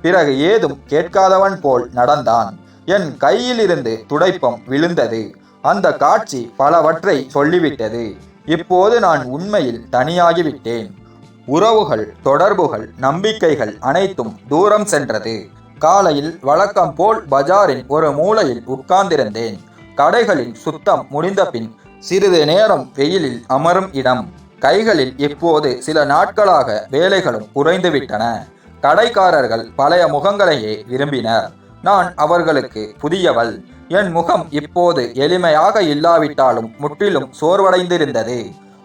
பிறகு ஏதும் கேட்காதவன் போல் நடந்தான். என் கையிலிருந்து துடைப்பம் விழுந்தது. அந்த காட்சி பலவற்றை சொல்லிவிட்டது. இப்போது நான் உண்மையில் தனியாகிவிட்டேன். உறவுகள், தொடர்புகள், நம்பிக்கைகள் அனைத்தும் தூரம் சென்றது. காலையில் வழக்கம் போல் பஜாரின் ஒரு மூலையில் உட்கார்ந்திருந்தேன். கடைகளில் சுத்தம் முடிந்த பின் சிறிது நேரம் வெயிலில் அமரும் இடம். கைகளில் இப்போது சில நாட்களாக வேலைகளும் குறைந்துவிட்டன. கடைக்காரர்கள் பழைய முகங்களையே விரும்பினர். நான் அவர்களுக்கு புதியவள். என் முகம் இப்போது எளிமையாக இல்லாவிட்டாலும் முற்றிலும் சோர்வடைந்திருந்தது.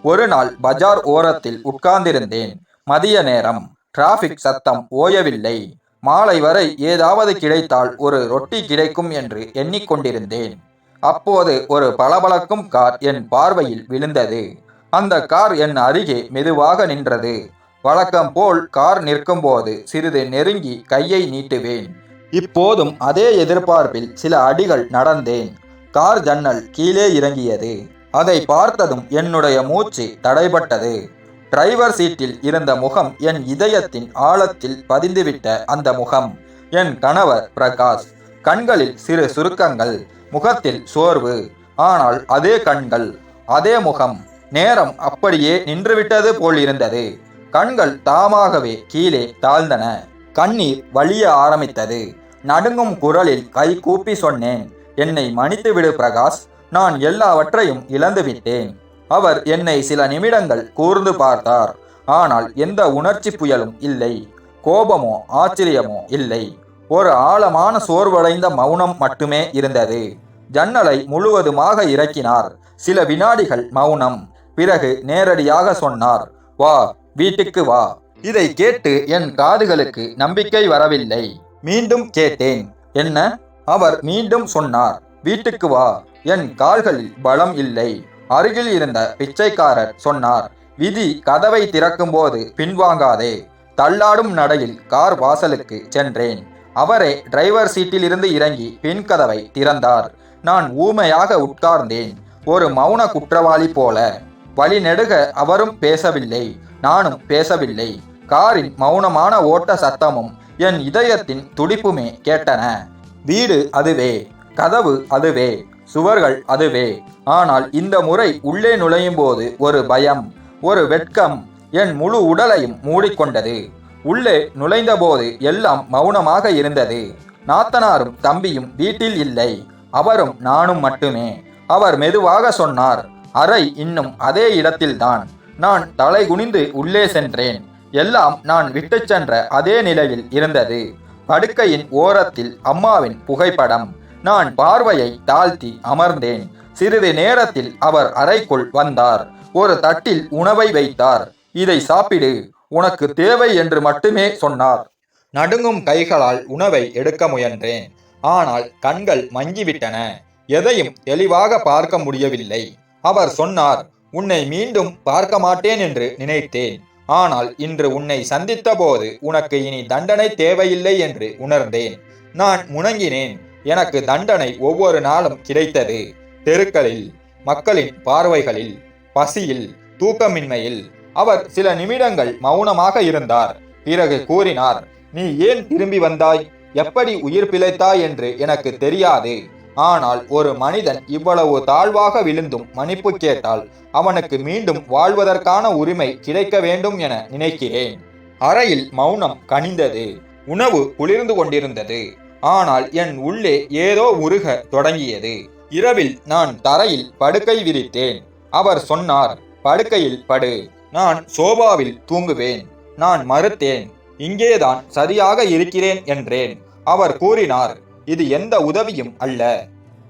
ஒரு நாள் பஜார் ஓரத்தில் உட்கார்ந்திருந்தேன். மதிய நேரம். டிராபிக் சத்தம் ஓயவில்லை. மாலை வரை ஏதாவது கிடைத்தால் ஒரு ரொட்டி கிடைக்கும் என்று எண்ணிக்கொண்டிருந்தேன். அப்போது ஒரு பளபளக்கும் கார் என் பார்வையில் விழுந்தது. அந்த கார் என் அருகே மெதுவாக நின்றது. வழக்கம் போல் கார் நிற்கும்போது சிறிது நெருங்கி கையை நீட்டுவேன். இப்போதும் அதே எதிர்பார்ப்பில் சில அடிகள் நடந்தேன். கார் ஜன்னல் கீழே இறங்கியது. அதை பார்த்ததும் என்னுடைய மூச்சு தடைபட்டது. டிரைவர் சீட்டில் இருந்த முகம் என் இதயத்தின் ஆழத்தில் பதிந்துவிட்ட அந்த முகம் என் கணவர் பிரகாஷ். கண்களில் சிறு சுருக்கங்கள், முகத்தில் சோர்வு. ஆனால் அதே கண்கள், அதே முகம். நேரம் அப்படியே நின்றுவிட்டது போல் இருந்தது. கண்கள் தாமாகவே கீழே தாழ்ந்தன. கண்ணீர் வழிய ஆரம்பித்தது. நடுங்கும் குரலில் கை கூப்பி சொன்னேன், என்னை மன்னித்து விடு பிரகாஷ், நான் எல்லாவற்றையும் இழந்துவிட்டேன். அவர் என்னை சில நிமிடங்கள் கூர்ந்து பார்த்தார். ஆனால் எந்த உணர்ச்சி புயலும் இல்லை. கோபமோ ஆச்சரியமோ இல்லை. ஒரு ஆழமான சோர்வடைந்த மௌனம் மட்டுமே இருந்தது. ஜன்னலை முழுவதுமாக இறக்கினார். சில வினாடிகள் மௌனம். பிறகு நேரடியாக சொன்னார், வா, வீட்டுக்கு வா. இதை கேட்டு என் காதுகளுக்கு நம்பிக்கை வரவில்லை. மீண்டும் கேட்டேன், என்ன? அவர் மீண்டும் சொன்னார், வீட்டுக்கு வா. என் கால்களில் பலம் இல்லை. அருகில் இருந்த பிச்சைக்காரர் சொன்னார், விதி கதவை திறக்கும் போது பின்வாங்காதே. தள்ளாடும் நடையில் கார் வாசலுக்கு சென்றேன். அவரே டிரைவர் சீட்டில் இருந்து இறங்கி பின் கதவை திறந்தார். நான் ஊமையாக உட்கார்ந்தேன், ஒரு மௌன குற்றவாளி போல. வழி நெடுக அவரும் பேசவில்லை, நானும் பேசவில்லை. காரின் மௌனமான ஓட்ட சத்தமும் என் இதயத்தின் துடிப்புமே கேட்டன. வீடு அதுவே, கதவு அதுவே, சுவர்கள் அதுவே. ஆனால் இந்த முறை உள்ளே நுழையும் போது ஒரு பயம், ஒரு வெட்கம் என் முழு உடலையும் மூடிக்கொண்டது. உள்ளே நுழைந்தபோது எல்லாம் மௌனமாக இருந்தது. நாத்தனாரும் தம்பியும் வீட்டில் இல்லை. அவரும் நானும் மட்டுமே. அவர் மெதுவாக சொன்னார், அறை இன்னும் அதே இடத்தில்தான். நான் தலை குனிந்து உள்ளே சென்றேன். எல்லாம் நான் விட்டு சென்ற அதே நிலையில் இருந்தது. படுக்கையின் ஓரத்தில் அம்மாவின் புகைப்படம். நான் பார்வையை தாழ்த்தி அமர்ந்தேன். சிறிது நேரத்தில் அவர் அறைக்குள் வந்தார். ஒரு தட்டில் உணவை வைத்தார். இதை சாப்பிடு, உனக்கு தேவை என்று மட்டுமே சொன்னார். நடுங்கும் கைகளால் உணவை எடுக்க முயன்றேன். ஆனால் கண்கள் மங்கிவிட்டன. எதையும் தெளிவாக பார்க்க முடியவில்லை. அவர் சொன்னார், உன்னை மீண்டும் பார்க்க மாட்டேன் என்று நினைத்தேன். ஆனால் இன்று உன்னை சந்தித்த போது உனக்கு இனி தண்டனை தேவையில்லை என்று உணர்ந்தேன். நான் முணங்கினேன். எனக்கு தண்டனை ஒவ்வொரு நாளும் கிடைத்தது. தெருக்களில், மக்களின் பார்வைகளில், பசியில், தூக்கமின்மையில். அவர் சில நிமிடங்கள் மௌனமாக இருந்தார். பிறகு கூறினார், நீ ஏன் திரும்பி வந்தாய்? எப்படி உயிர் பிழைத்தாய் என்று எனக்கு தெரியாது. ஆனால் ஒரு மனிதன் இவ்வளவு தாழ்வாக விழுந்தும் மன்னிப்பு கேட்டால் அவனுக்கு மீண்டும் வாழ்வதற்கான உரிமை கிடைக்க வேண்டும் என நினைக்கிறேன். அறையில் மௌனம் கனிந்தது. உணவு குளிர்ந்து கொண்டிருந்தது. ஆனால் என் உள்ளே ஏதோ உருக தொடங்கியது. இரவில் நான் தரையில் படுக்கை விரித்தேன். அவர் சொன்னார், படுக்கையில் படு, நான் சோபாவில் தூங்குவேன். நான் மறுத்தேன். இங்கேதான் சரியாக இருக்கிறேன் என்றேன். அவர் கூறினார், இது எந்த உதவியும் அல்ல.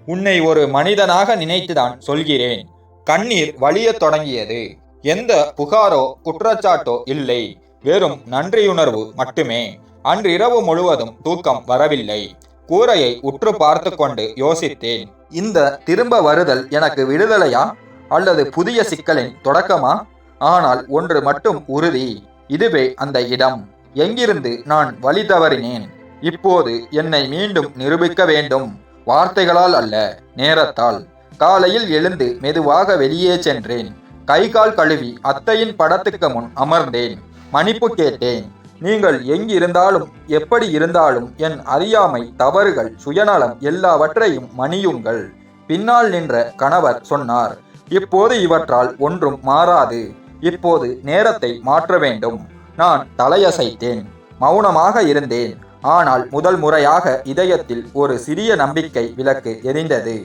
உன்னை ஒரு மனிதனாக நினைத்துதான் சொல்கிறேன். கண்ணீர் வழியத் தொடங்கியது. எந்த புகாரோ குற்றச்சாட்டோ இல்லை. வெறும் நன்றியுணர்வு மட்டுமே. அன்றிரவு முழுவதும் தூக்கம் வரவில்லை. கூரையை உற்று பார்த்து கொண்டு யோசித்தேன், இந்த திரும்ப வருதல் எனக்கு விடுதலையா அல்லது புதிய சிக்கலின் தொடக்கமா? ஆனால் ஒன்று மட்டும் உறுதி, இதுவே அந்த இடம். எங்கிருந்து நான் வழி தவறினேன். இப்போது என்னை மீண்டும் நிரூபிக்க வேண்டும். வார்த்தைகளால் அல்ல, நேரத்தால். காலையில் எழுந்து மெதுவாக வெளியே சென்றேன். கை கால் கழுவி அத்தையின் படத்துக்கு முன் அமர்ந்தேன். மன்னிப்பு கேட்டேன். நீங்கள் எங்கிருந்தாலும் எப்படி இருந்தாலும் என் அறியாமை, தவறுகள், சுயநலம் எல்லாவற்றையும் மன்னியுங்கள். பின்னால் நின்ற கணவர் சொன்னார், இப்போது இவற்றால் ஒன்றும் மாறாது. இப்போது நேரத்தை மாற்ற வேண்டும். நான் தலையசைத்தேன். மௌனமாக இருந்தேன். ஆனால் முதல் முறையாக இதயத்தில் ஒரு சிறிய நம்பிக்கை விளக்கு எரிந்தது.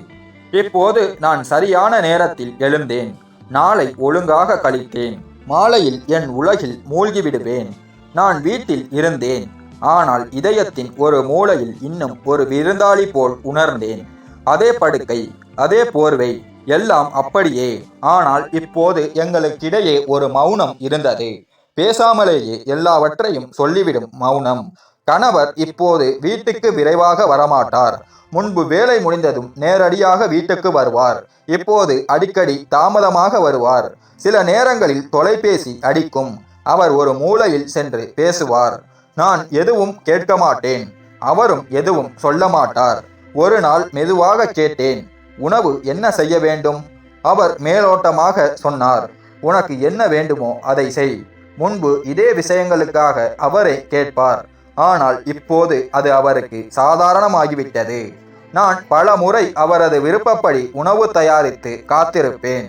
இப்போது நான் சரியான நேரத்தில் எழுந்தேன். நாளை ஒழுங்காக கழித்தேன். மாலையில் என் உலகில் மூழ்கிவிடுவேன். நான் வீட்டில் இருந்தேன். ஆனால் இதயத்தின் ஒரு மூலையில் இன்னும் ஒரு விருந்தாளி போல் உணர்ந்தேன். அதே படுக்கை, அதே போர்வை, எல்லாம் அப்படியே. ஆனால் இப்போது எங்களுக்கிடையே ஒரு மௌனம் இருந்தது. பேசாமலேயே எல்லாவற்றையும் சொல்லிவிடும் மௌனம். கணவர் இப்போது வீட்டுக்கு விரைவாக வரமாட்டார். முன்பு வேலை முடிந்ததும் நேரடியாக வீட்டுக்கு வருவார். இப்போது அடிக்கடி தாமதமாக வருவார். சில நேரங்களில் தொலைபேசி அடிக்கும். அவர் ஒரு மூலையில் சென்று பேசுவார். நான் எதுவும் கேட்க மாட்டேன். அவரும் எதுவும் சொல்ல மாட்டார். ஒரு நாள் மெதுவாக கேட்டேன், உணவு என்ன செய்ய வேண்டும்? அவர் மேலோட்டமாக சொன்னார், உனக்கு என்ன வேண்டுமோ அதை செய். முன்பு இதே விஷயங்களுக்காக அவரே கேட்பார். ஆனால் இப்போது அது அவருக்கு சாதாரணமாகிவிட்டது. நான் பல முறை அவரது விருப்பப்படி உணவு தயாரித்து காத்திருப்பேன்.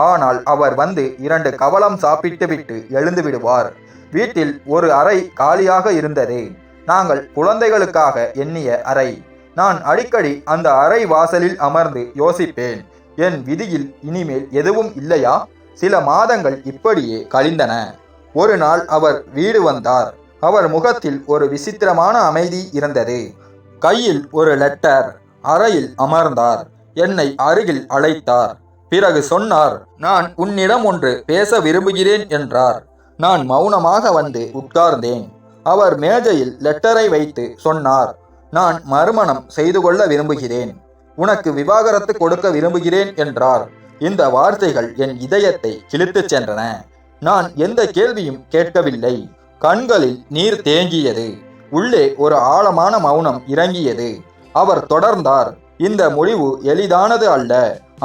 ஆனால் அவர் வந்து 2 கவளம் சாப்பிட்டுவிட்டு எழுந்து விடுவார். வீட்டில் ஒரு அறை காலியாக இருந்தது. நாங்கள் குழந்தைகளுக்காக எண்ணிய அறை. நான் அடிக்கடி அந்த அறை வாசலில் அமர்ந்து யோசிப்பேன், என் விதியில் இனிமேல் எதுவும் இல்லையா? சில மாதங்கள் இப்படியே கழிந்தன. ஒரு நாள் அவர் வீடு வந்தார். அவர் முகத்தில் ஒரு விசித்திரமான அமைதி இருந்தது. கையில் ஒரு லெட்டர். அறையில் அமர்ந்தார். என்னை அருகில் அழைத்தார். பிறகு சொன்னார், நான் உன்னிடம் ஒன்று பேச விரும்புகிறேன் என்றார். நான் மௌனமாக வந்து உட்கார்ந்தேன். அவர் மேஜையில் லெட்டரை வைத்து சொன்னார், நான் மறுமணம் செய்து கொள்ள விரும்புகிறேன். உனக்கு விவாகரத்து கொடுக்க விரும்புகிறேன் என்றார். இந்த வார்த்தைகள் என் இதயத்தை கிழித்துச் சென்றன. நான் எந்த கேள்வியும் கேட்கவில்லை. கண்களில் நீர் தேங்கியது. உள்ளே ஒரு ஆழமான மௌனம் இறங்கியது. அவர் தொடர்ந்தார், இந்த முடிவு எளிதானது அல்ல.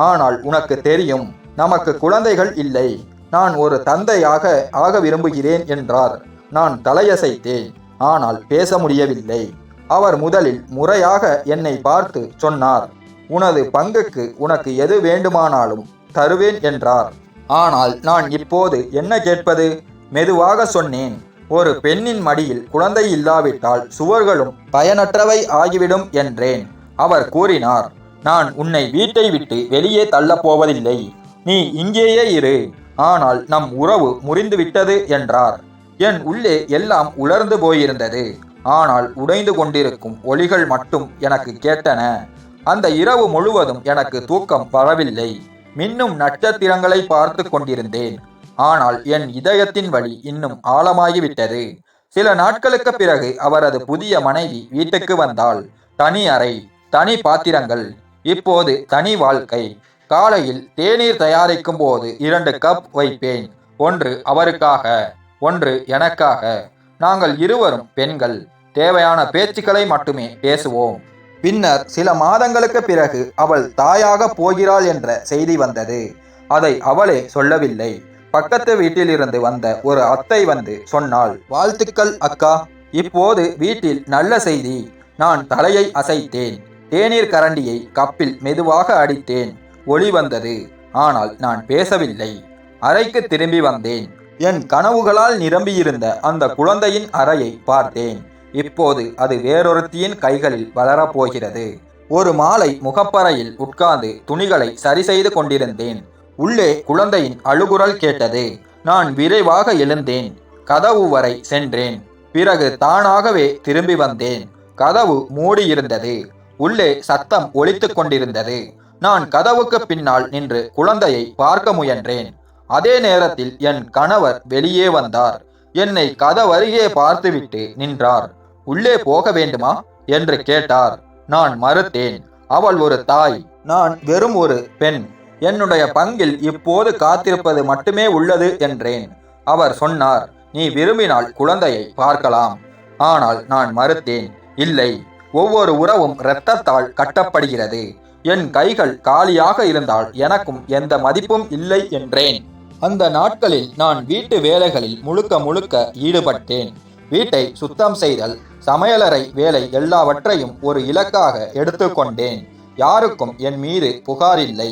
ஆனால் உனக்கு தெரியும், நமக்கு குழந்தைகள் இல்லை. நான் ஒரு தந்தையாக ஆக விரும்புகிறேன் என்றார். நான் தலையசைத்தேன். ஆனால் பேச முடியவில்லை. அவர் முதலில் முறையாக என்னை பார்த்து சொன்னார், உனது பங்குக்கு உனக்கு எது வேண்டுமானாலும் தருவேன் என்றார். ஆனால் நான் இப்போது என்ன கேட்பது? மெதுவாக சொன்னேன், ஒரு பெண்ணின் மடியில் குழந்தை இல்லாவிட்டால் சுவர்களும் பயனற்றவை ஆகிவிடும் என்றேன். அவர் கூறினார், நான் உன்னை வீட்டை விட்டு வெளியே தள்ளப் போவதில்லை. நீ இங்கேயே இரு. ஆனால் நம் உறவு முறிந்துவிட்டது என்றார். என் உள்ளே எல்லாம் உலர்ந்து போயிருந்தது. ஆனால் உடைந்து கொண்டிருக்கும் ஒலிகள் மட்டும் எனக்கு கேட்டன. அந்த இரவு முழுவதும் எனக்கு தூக்கம் வரவில்லை. மின்னும் நட்சத்திரங்களை பார்த்து கொண்டிருந்தேன். ஆனால் என் இதயத்தின் வலி இன்னும் ஆழமாகிவிட்டது. சில நாட்களுக்கு பிறகு அவரது புதிய மனைவி வீட்டுக்கு வந்தாள். தனி அறை, தனி பாத்திரங்கள், இப்போது தனி வாழ்க்கை. காலையில் தேநீர் தயாரிக்கும் போது 2 கப் வைப்பேன். ஒன்று அவருக்காக, ஒன்று எனக்காக. நாங்கள் இருவரும் பெண்கள். தேவையான பேச்சுக்களை மட்டுமே பேசுவோம். பின்னர் சில மாதங்களுக்கு பிறகு அவள் தாயாக போகிறாள் என்ற செய்தி வந்தது. அதை அவளே சொல்லவில்லை. பக்கத்து வீட்டிலிருந்து வந்த ஒரு அத்தை வந்து சொன்னாள், வாழ்த்துக்கள் அக்கா, இப்போது வீட்டில் நல்ல செய்தி. நான் தலையை அசைத்தேன். தேநீர் கரண்டியை கப்பில் மெதுவாக அடித்தேன். ஒளி வந்தது. ஆனால் நான் பேசவில்லை. அறைக்கு திரும்பி வந்தேன். என் கனவுகளால் நிரம்பியிருந்த அந்த குழந்தையின் அறையை பார்த்தேன். இப்போது அது வேறொருத்தியின் கைகளில் வளரப்போகிறது. ஒரு மாலை முகப்பறையில் உட்கார்ந்து துணிகளை சரி செய்து கொண்டிருந்தேன். உள்ளே குழந்தையின் அழுகுரல் கேட்டது. நான் விரைவாக எழுந்தேன். கதவு வரை சென்றேன். பிறகு தானாகவே திரும்பி வந்தேன். கதவு மூடியிருந்தது. உள்ளே சத்தம் ஒலித்துக் கொண்டிருந்தது. நான் கதவுக்கு பின்னால் நின்று குழந்தையை பார்க்க முயன்றேன். அதே நேரத்தில் என் கணவர் வெளியே வந்தார். என்னை கதவருகே பார்த்துவிட்டு நின்றார். உள்ளே போக வேண்டுமா என்று கேட்டார். நான் மறுத்தேன். அவள் ஒரு தாய், நான் வெறும் ஒரு பெண். என்னுடைய பங்கில் இப்போது காத்திருப்பது மட்டுமே உள்ளது என்றேன். அவர் சொன்னார், நீ விரும்பினால் குழந்தையை பார்க்கலாம். ஆனால் நான் மறுத்தேன். இல்லை, ஒவ்வொரு உறவும் இரத்தத்தால் கட்டப்படுகிறது. என் கைகள் காலியாக இருந்தால் எனக்கும் எந்த மதிப்பும் இல்லை என்றேன். அந்த நாட்களில் நான் வீட்டு வேலைகளில் முழுக்க ஈடுபட்டேன். வீட்டை சுத்தம் செய்தல், சமையலறை வேலை எல்லாவற்றையும் ஒரு இலக்காக எடுத்துக்கொண்டேன். யாருக்கும் என் மீது புகார் இல்லை.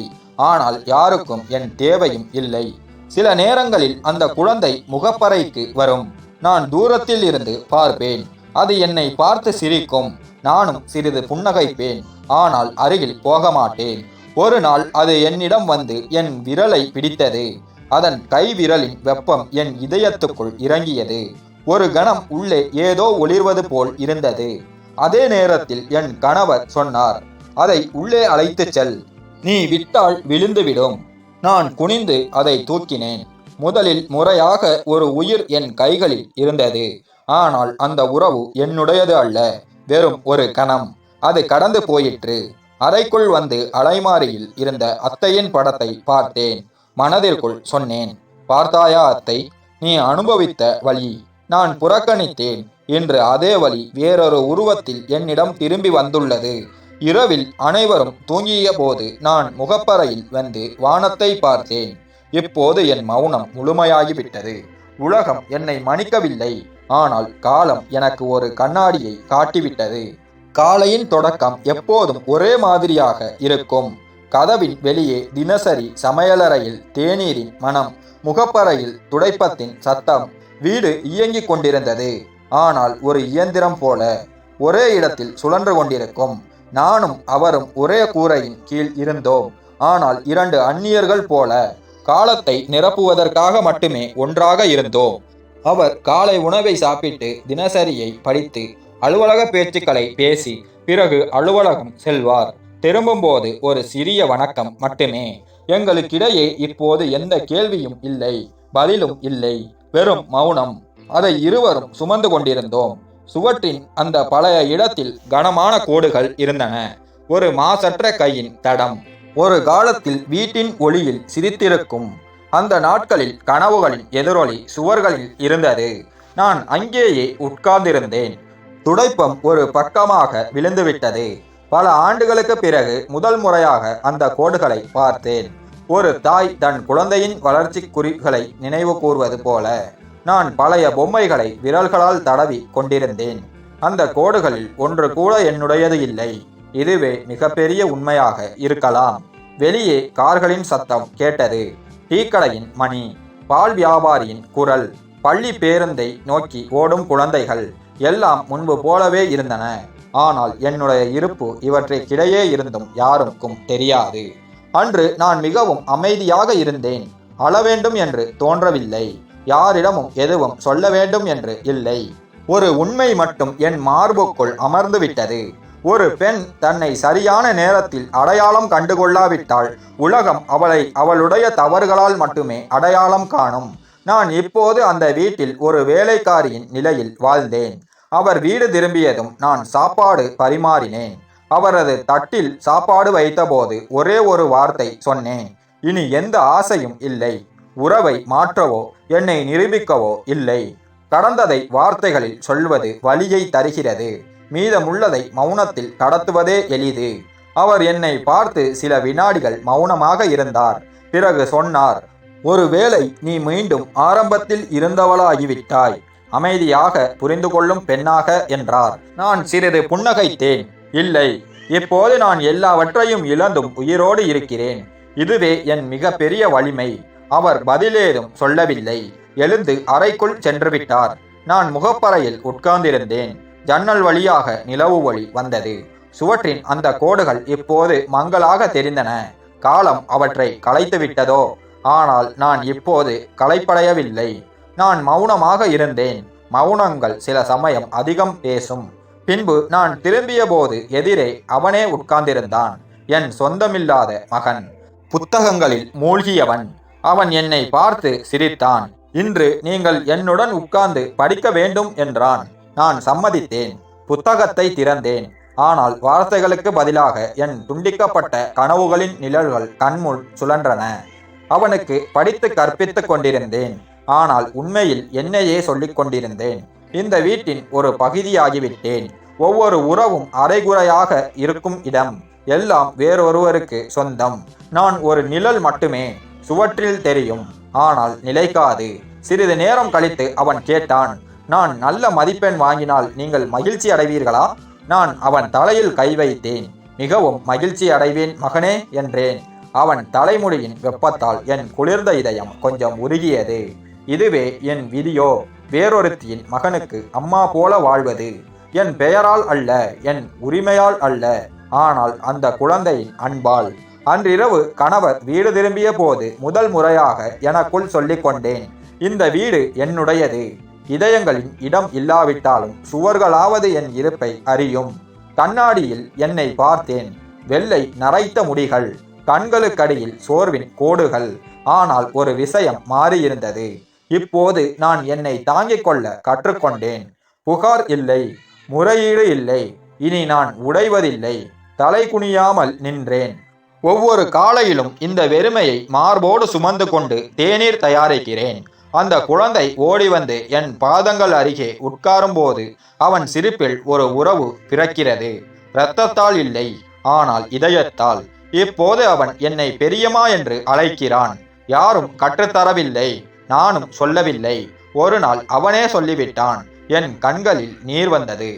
ஆனால் யாருக்கும் என் தேவையும் இல்லை. சில நேரங்களில் அந்த குழந்தை முகப்பறைக்கு வரும். நான் தூரத்தில் இருந்து பார்ப்பேன். அது என்னை பார்த்து சிரிக்கும். நானும் சிறிது புன்னகைப்பேன். ஆனால் அருகில் போக மாட்டேன். ஒரு நாள் அது என்னிடம் வந்து என் விரலை பிடித்தது. அதன் கை விரலின் வெப்பம் என் இதயத்துக்குள் இறங்கியது. ஒரு கணம் உள்ளே ஏதோ ஒளிர்வது போல் இருந்தது. அதே நேரத்தில் என் கணவர் சொன்னார், அதை உள்ளே அழைத்துச் செல். நீ விட்டால் விழுந்துவிடும். நான் குனிந்து அதை தூக்கினேன். முதலில் முறையாக ஒரு உயிர் என் கைகளில் இருந்தது. ஆனால் அந்த உறவு என்னுடையது அல்ல, வெறும் ஒரு கணம். அது கடந்து போயிற்று. அறைக்குள் வந்து அலைமாரியில் இருந்த அத்தையின் படத்தை பார்த்தேன். மனதிற்குள் சொன்னேன், பார்த்தாயா அத்தை, நீ அனுபவித்த வலி நான் புறக்கணித்தேன். இன்று அதே வலி வேறொரு உருவத்தில் என்னிடம் திரும்பி வந்துள்ளது. இரவில் அனைவரும் தூங்கிய போது நான் முகப்பறையில் வந்து வானத்தை பார்த்தேன். இப்போது என் மௌனம் முழுமையாகிவிட்டது. உலகம் என்னை மன்னிக்கவில்லை, ஆனால் காலம் எனக்கு ஒரு கண்ணாடியை காட்டிவிட்டது. காலையின் தொடக்கம் எப்போதும் ஒரே மாதிரியாக இருக்கும். கதவின் வெளியே தினசரி சமையலறையில் தேநீரின் மனம், முகப்பறையில் துடைப்பத்தின் சத்தம். வீடு இயங்கிக் கொண்டிருந்தது, ஆனால் ஒரு இயந்திரம் போல ஒரே இடத்தில் சுழன்று கொண்டிருக்கும். நானும் அவரும் ஒரே கூரையின் கீழ் இருந்தோம், ஆனால் இரண்டு அந்நியர்கள் போல. காலத்தை நிரப்புவதற்காக மட்டுமே ஒன்றாக இருந்தோம். அவர் காலை உணவை சாப்பிட்டு தினசரியை படித்து அலுவலக பேச்சுக்களை பேசி பிறகு அலுவலகம் செல்வார். திரும்பும்போது ஒரு சிறிய வணக்கம் மட்டுமே. எங்களுக்கிடையே இப்போது எந்த கேள்வியும் இல்லை, பதிலும் இல்லை, வெறும் மௌனம். அதை இருவரும் சுமந்து கொண்டிருந்தோம். சுவற்றின் அந்த பழைய இடத்தில் கனமான கோடுகள் இருந்தன. ஒரு மாசற்ற கையின் தடம். ஒரு காலத்தில் வீட்டின் ஒளியில் சிரித்திருக்கும் அந்த நாட்களில் கனவுகளின் எதிரொலி சுவர்களில் இருந்தது. நான் அங்கேயே உட்கார்ந்திருந்தேன். துடைப்பம் ஒரு பக்கமாக விழுந்துவிட்டது. பல ஆண்டுகளுக்கு பிறகு முதல் முறையாக அந்த கோடுகளை பார்த்தேன். ஒரு தாய் தன் குழந்தையின் வளர்ச்சி குறிகளை நினைவு கூர்வது போல. நான் பழைய பொம்மைகளை விரல்களால் தடவி கொண்டிருந்தேன். அந்த கோடுகளில் ஒன்று கூட என்னுடையது இல்லை. இதுவே மிகப்பெரிய உண்மையாக இருக்கலாம். வெளியே கார்களின் சத்தம் கேட்டது. டீக்கடையின் மணி, பால் வியாபாரியின் குரல், பள்ளி பேருந்தை நோக்கி ஓடும் குழந்தைகள் எல்லாம் முன்பு போலவே இருந்தன. ஆனால் என்னுடைய இருப்பு இவற்றிற்கிடையே இருந்தும் யாருக்கும் தெரியாது. அன்று நான் மிகவும் அமைதியாக இருந்தேன். அழ வேண்டும் என்று தோன்றவில்லை. யாரிடமும் எதுவும் சொல்ல வேண்டும் என்று இல்லை. ஒரு உண்மை மட்டும் என் மார்புக்குள் அமர்ந்து விட்டது. ஒரு பெண் தன்னை சரியான நேரத்தில் அடையாளம் கண்டுகொள்ளாவிட்டால் உலகம் அவளை அவளுடைய தவறுகளால் மட்டுமே அடையாளம் காணும். நான் இப்போது அந்த வீட்டில் ஒரு வேலைக்காரியின் நிலையில் வாழ்ந்தேன். அவர் வீடு திரும்பியதும் நான் சாப்பாடு பரிமாறினேன். அவரது தட்டில் சாப்பாடு வைத்தபோது ஒரே ஒரு வார்த்தை சொன்னேன், இனி எந்த ஆசையும் இல்லை. உறவை மாற்றவோ என்னை நிரூபிக்கவோ இல்லை. கடந்ததை வார்த்தைகளில் சொல்வது வலியை தருகிறது. மீதமுள்ளதை மௌனத்தில் கடத்துவதே எளிது. அவர் என்னை பார்த்து சில வினாடிகள் மௌனமாக இருந்தார். பிறகு சொன்னார், ஒருவேளை நீ மீண்டும் ஆரம்பத்தில் இருந்தவளாகிவிட்டாய், அமைதியாக புரிந்து கொள்ளும் பெண்ணாக என்றார். நான் சிறிது புன்னகைத்தேன். இல்லை, இப்போது நான் எல்லாவற்றையும் இழந்தும் உயிரோடு இருக்கிறேன். இதுவே என் மிக பெரிய வலிமை. அவர் பதிலேதும் சொல்லவில்லை. எழுந்து அறைக்குள் சென்று விட்டார். நான் முகப்பறையில் உட்கார்ந்திருந்தேன். ஜன்னல் வழியாக நிலவு ஒளி வந்தது. சுவற்றின் அந்த கோடுகள் இப்போது மங்கலாக தெரிந்தன. காலம் அவற்றை களைத்து விட்டதோ? ஆனால் நான் இப்போது களைப்படையவில்லை. நான் மௌனமாக இருந்தேன். மௌனங்கள் சில சமயம் அதிகம் பேசும். பின்பு நான் திரும்பிய போது எதிரே அவனே உட்கார்ந்திருந்தான். என் சொந்தமில்லாத மகன், புத்தகங்களில் மூழ்கியவன். அவன் என்னை பார்த்து சிரித்தான். இன்று நீங்கள் என்னுடன் உட்கார்ந்து படிக்க வேண்டும் என்றான். நான் சம்மதித்தேன். புத்தகத்தை திறந்தேன். ஆனால் வார்த்தைகளுக்கு பதிலாக என் துண்டிக்கப்பட்ட கனவுகளின் நிழல்கள் கண்முள் சுழன்றன. அவனுக்கு படித்து கற்பித்துக் கொண்டிருந்தேன். ஆனால் உண்மையில் என்னையே சொல்லிக் கொண்டிருந்தேன். இந்த வீட்டின் ஒரு பகுதியாகிவிட்டேன். ஒவ்வொரு உறவும் அரைகுறையாக இருக்கும் இடம். எல்லாம் வேறொருவருக்கு சொந்தம். நான் ஒரு நிழல் மட்டுமே. சுவற்றில் தெரியும், ஆனால் நிலைக்காது. சிறிது நேரம் கழித்து அவன் கேட்டான், நான் நல்ல மதிப்பெண் வாங்கினால் நீங்கள் மகிழ்ச்சி அடைவீர்களா? நான் அவன் தலையில் கை வைத்தேன். மிகவும் மகிழ்ச்சி அடைவேன் மகனே என்றேன். அவன் தலைமுடியின் வெப்பத்தால் என் குளிர்ந்த இதயம் கொஞ்சம் உருகியது. இதுவே என் விதியோ? வேறொருத்தியின் மகனுக்கு அம்மா போல வாழ்வது. என் பெயரால் அல்ல, என் உரிமையால் அல்ல, ஆனால் அந்த குழந்தையின் அன்பால். அன்றிரவு கணவர் வீடு திரும்பிய போது முதல் முறையாக எனக்குள் சொல்லிக் கொண்டேன், இந்த வீடு என்னுடையது. இதயங்களின் இடம் இல்லாவிட்டாலும் சுவர்களாவது என் இருப்பை அறியும். கண்ணாடியில் என்னை பார்த்தேன். வெள்ளை நரைத்த முடிகள், கண்களுக்கடியில் சோர்வின் கோடுகள். ஆனால் ஒரு விஷயம் மாறியிருந்தது. இப்போது நான் என்னை தாங்கிக் கொள்ள கற்றுக்கொண்டேன். புகார் இல்லை, முறையீடு இல்லை. இனி நான் உடைவதில்லை. தலை குனியாமல் நின்றேன். ஒவ்வொரு காலையிலும் இந்த வெறுமையை மார்போடு சுமந்து கொண்டு தேநீர் தயாரிக்கிறேன். அந்த குழந்தை ஓடி வந்து என் பாதங்கள் அருகே உட்காரும் போது அவன் சிரிப்பில் ஒரு உறவு பிறக்கிறது. இரத்தத்தால் இல்லை, ஆனால் இதயத்தால். இப்போது அவன் என்னை பெரியம்மா என்று அழைக்கிறான். யாரும் கற்றுத்தரவில்லை, நானும் சொல்லவில்லை. ஒரு நாள் அவனே சொல்லிவிட்டான். என் கண்களில் நீர் வந்தது.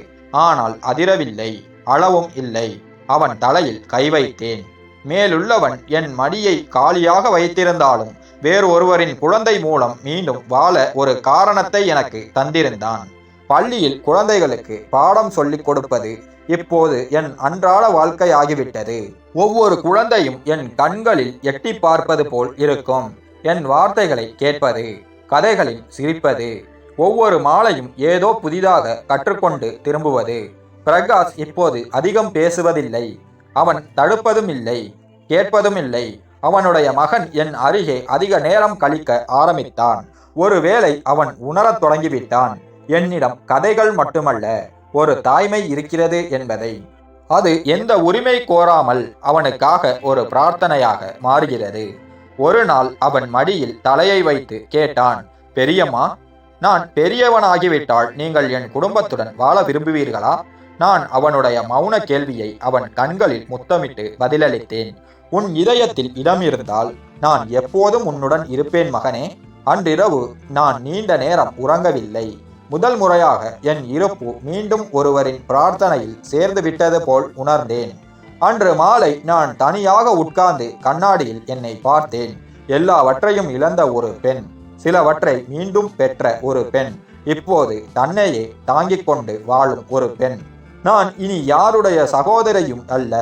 ஆனால் அதிரவில்லை, அளவும் இல்லை. அவன் தலையில் கை வைத்தேன். மேலுள்ளவன் என் மடியை காலியாக வைத்திருந்தாலும் வேறு ஒருவரின் குழந்தை மூலம் மீண்டும் வாழ ஒரு காரணத்தை எனக்கு தந்திருந்தான். பள்ளியில் குழந்தைகளுக்கு பாடம் சொல்லிக் கொடுப்பது இப்போது என் அன்றாட வாழ்க்கையாகிவிட்டது. ஒவ்வொரு குழந்தையும் என் கண்களில் எட்டி பார்ப்பது போல் இருக்கும். என் வார்த்தைகளை கேட்பது, கதைகளில் சிரிப்பது, ஒவ்வொரு மாலையும் ஏதோ புதிதாக கற்றுக்கொண்டு திரும்புவது. பிரகாஷ் இப்போது அதிகம் பேசுவதில்லை. அவன் தடுப்பதும் இல்லை, கேட்பதும் இல்லை. அவனுடைய மகன் என் அருகே அதிக நேரம் கழிக்க ஆரம்பித்தான். ஒருவேளை அவன் உணரத் தொடங்கிவிட்டான். என்னிடம் கதைகள் மட்டுமல்ல, ஒரு தாய்மை இருக்கிறது என்பதை. அது எந்த உரிமை கோராமல் அவனுக்காக ஒரு பிரார்த்தனையாக மாறுகிறது. ஒரு நாள் அவன் மடியில் தலையை வைத்து கேட்டான், பெரியம்மா, நான் பெரியவனாகிவிட்டால் நீங்கள் என் குடும்பத்துடன் வாழ விரும்புவீர்களா? நான் அவனுடைய மௌன கேள்வியை அவன் கண்களில் முத்தமிட்டு பதிலளித்தேன். உன் இதயத்தில் இடம் இருந்தால் நான் எப்போதும் உன்னுடன் இருப்பேன் மகனே. அன்றிரவு நான் நீண்ட நேரம் உறங்கவில்லை. முதல் முறையாக என் இருப்பு மீண்டும் ஒருவரின் பிரார்த்தனையில் சேர்ந்து விட்டது போல் உணர்ந்தேன். அன்று மாலை நான் தனியாக உட்கார்ந்து கண்ணாடியில் என்னை பார்த்தேன். எல்லாவற்றையும் இழந்த ஒரு பெண், சிலவற்றை மீண்டும் பெற்ற ஒரு பெண், இப்போது தன்னையே தாங்கிக் கொண்டு வாழும் ஒரு பெண். நான் இனி யாருடைய சகோதரியும் அல்ல,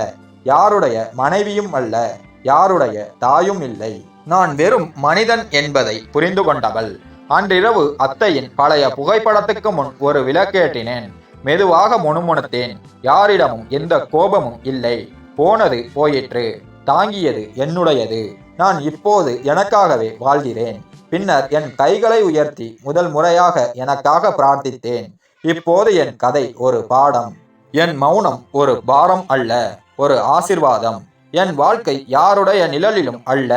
யாருடைய மனைவியும் அல்ல, யாருடைய தாயும் இல்லை. நான் வெறும் மனிதன் என்பதை புரிந்து கொண்டவள். அன்றிரவு அத்தையின் பழைய புகைப்படத்துக்கு முன் ஒரு விளக்கேற்றினேன். மெதுவாக முணுமுணுத்தேன். யாரிடமும் எந்த கோபமும் இல்லை. போனது போயிற்று, தாங்கியது என்னுடையது. நான் இப்போது எனக்காகவே வாழ்கிறேன். பின்னர் என் கைகளை உயர்த்தி முதல் முறையாக எனக்காக பிரார்த்தித்தேன். இப்போது என் கதை ஒரு பாடம். என் மௌனம் ஒரு பாரம் அல்ல, ஒரு ஆசிர்வாதம். என் வாழ்க்கை யாருடைய நிழலிலும் அல்ல,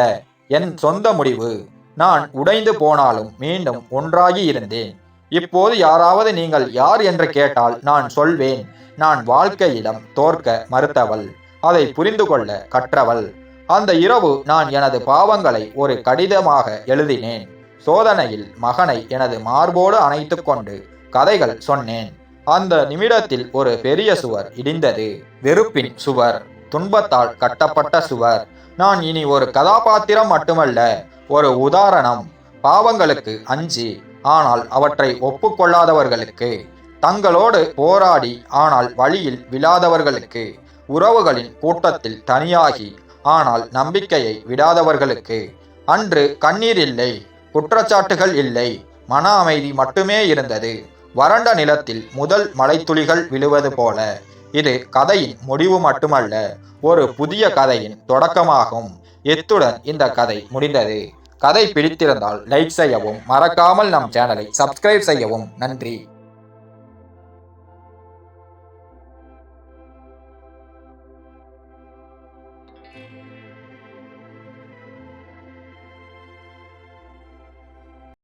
என் சொந்த முடிவு. நான் உடைந்து போனாலும் மீண்டும் ஒன்றாகி இருந்தேன். இப்போது யாராவது நீங்கள் யார் என்று கேட்டால் நான் சொல்வேன், நான் வாழ்க்கையிடம் தோற்க மறுத்தவள், அதை புரிந்து கொள்ள கற்றவள். அந்த இரவு நான் எனது பாவங்களை ஒரு கடிதமாக எழுதினேன். சோதனையில் மகனை எனது மார்போடு அணைத்து கொண்டு கதைகள் சொன்னேன். அந்த நிமிடத்தில் ஒரு பெரிய சுவர் இடிந்தது. வெறுப்பின் சுவர், துன்பத்தால் கட்டப்பட்ட சுவர். நான் இனி ஒரு கதாபாத்திரம் மட்டுமல்ல, ஒரு உதாரணம். பாவங்களுக்கு அஞ்சி ஆனால் அவற்றை ஒப்புக்கொள்ளாதவர்களுக்கு, தங்களோடு போராடி ஆனால் வழியில் விழாதவர்களுக்கு, உறவுகளின் கூட்டத்தில் தனியாகி ஆனால் நம்பிக்கையை விடாதவர்களுக்கு. அன்று கண்ணீர் இல்லை, குற்றச்சாட்டுகள் இல்லை, மன அமைதி மட்டுமே இருந்தது. வறண்ட நிலத்தில் முதல் மழைத்துளிகள் விழுவது போல. இது கதையின் முடிவு மட்டுமல்ல, ஒரு புதிய கதையின் தொடக்கமாகும். இத்துடன் இந்த கதை முடிந்தது. கதை பிடித்திருந்தால் லைக் செய்யவும், மறக்காமல் நம் சேனலை சப்ஸ்கிரைப் செய்யவும். நன்றி.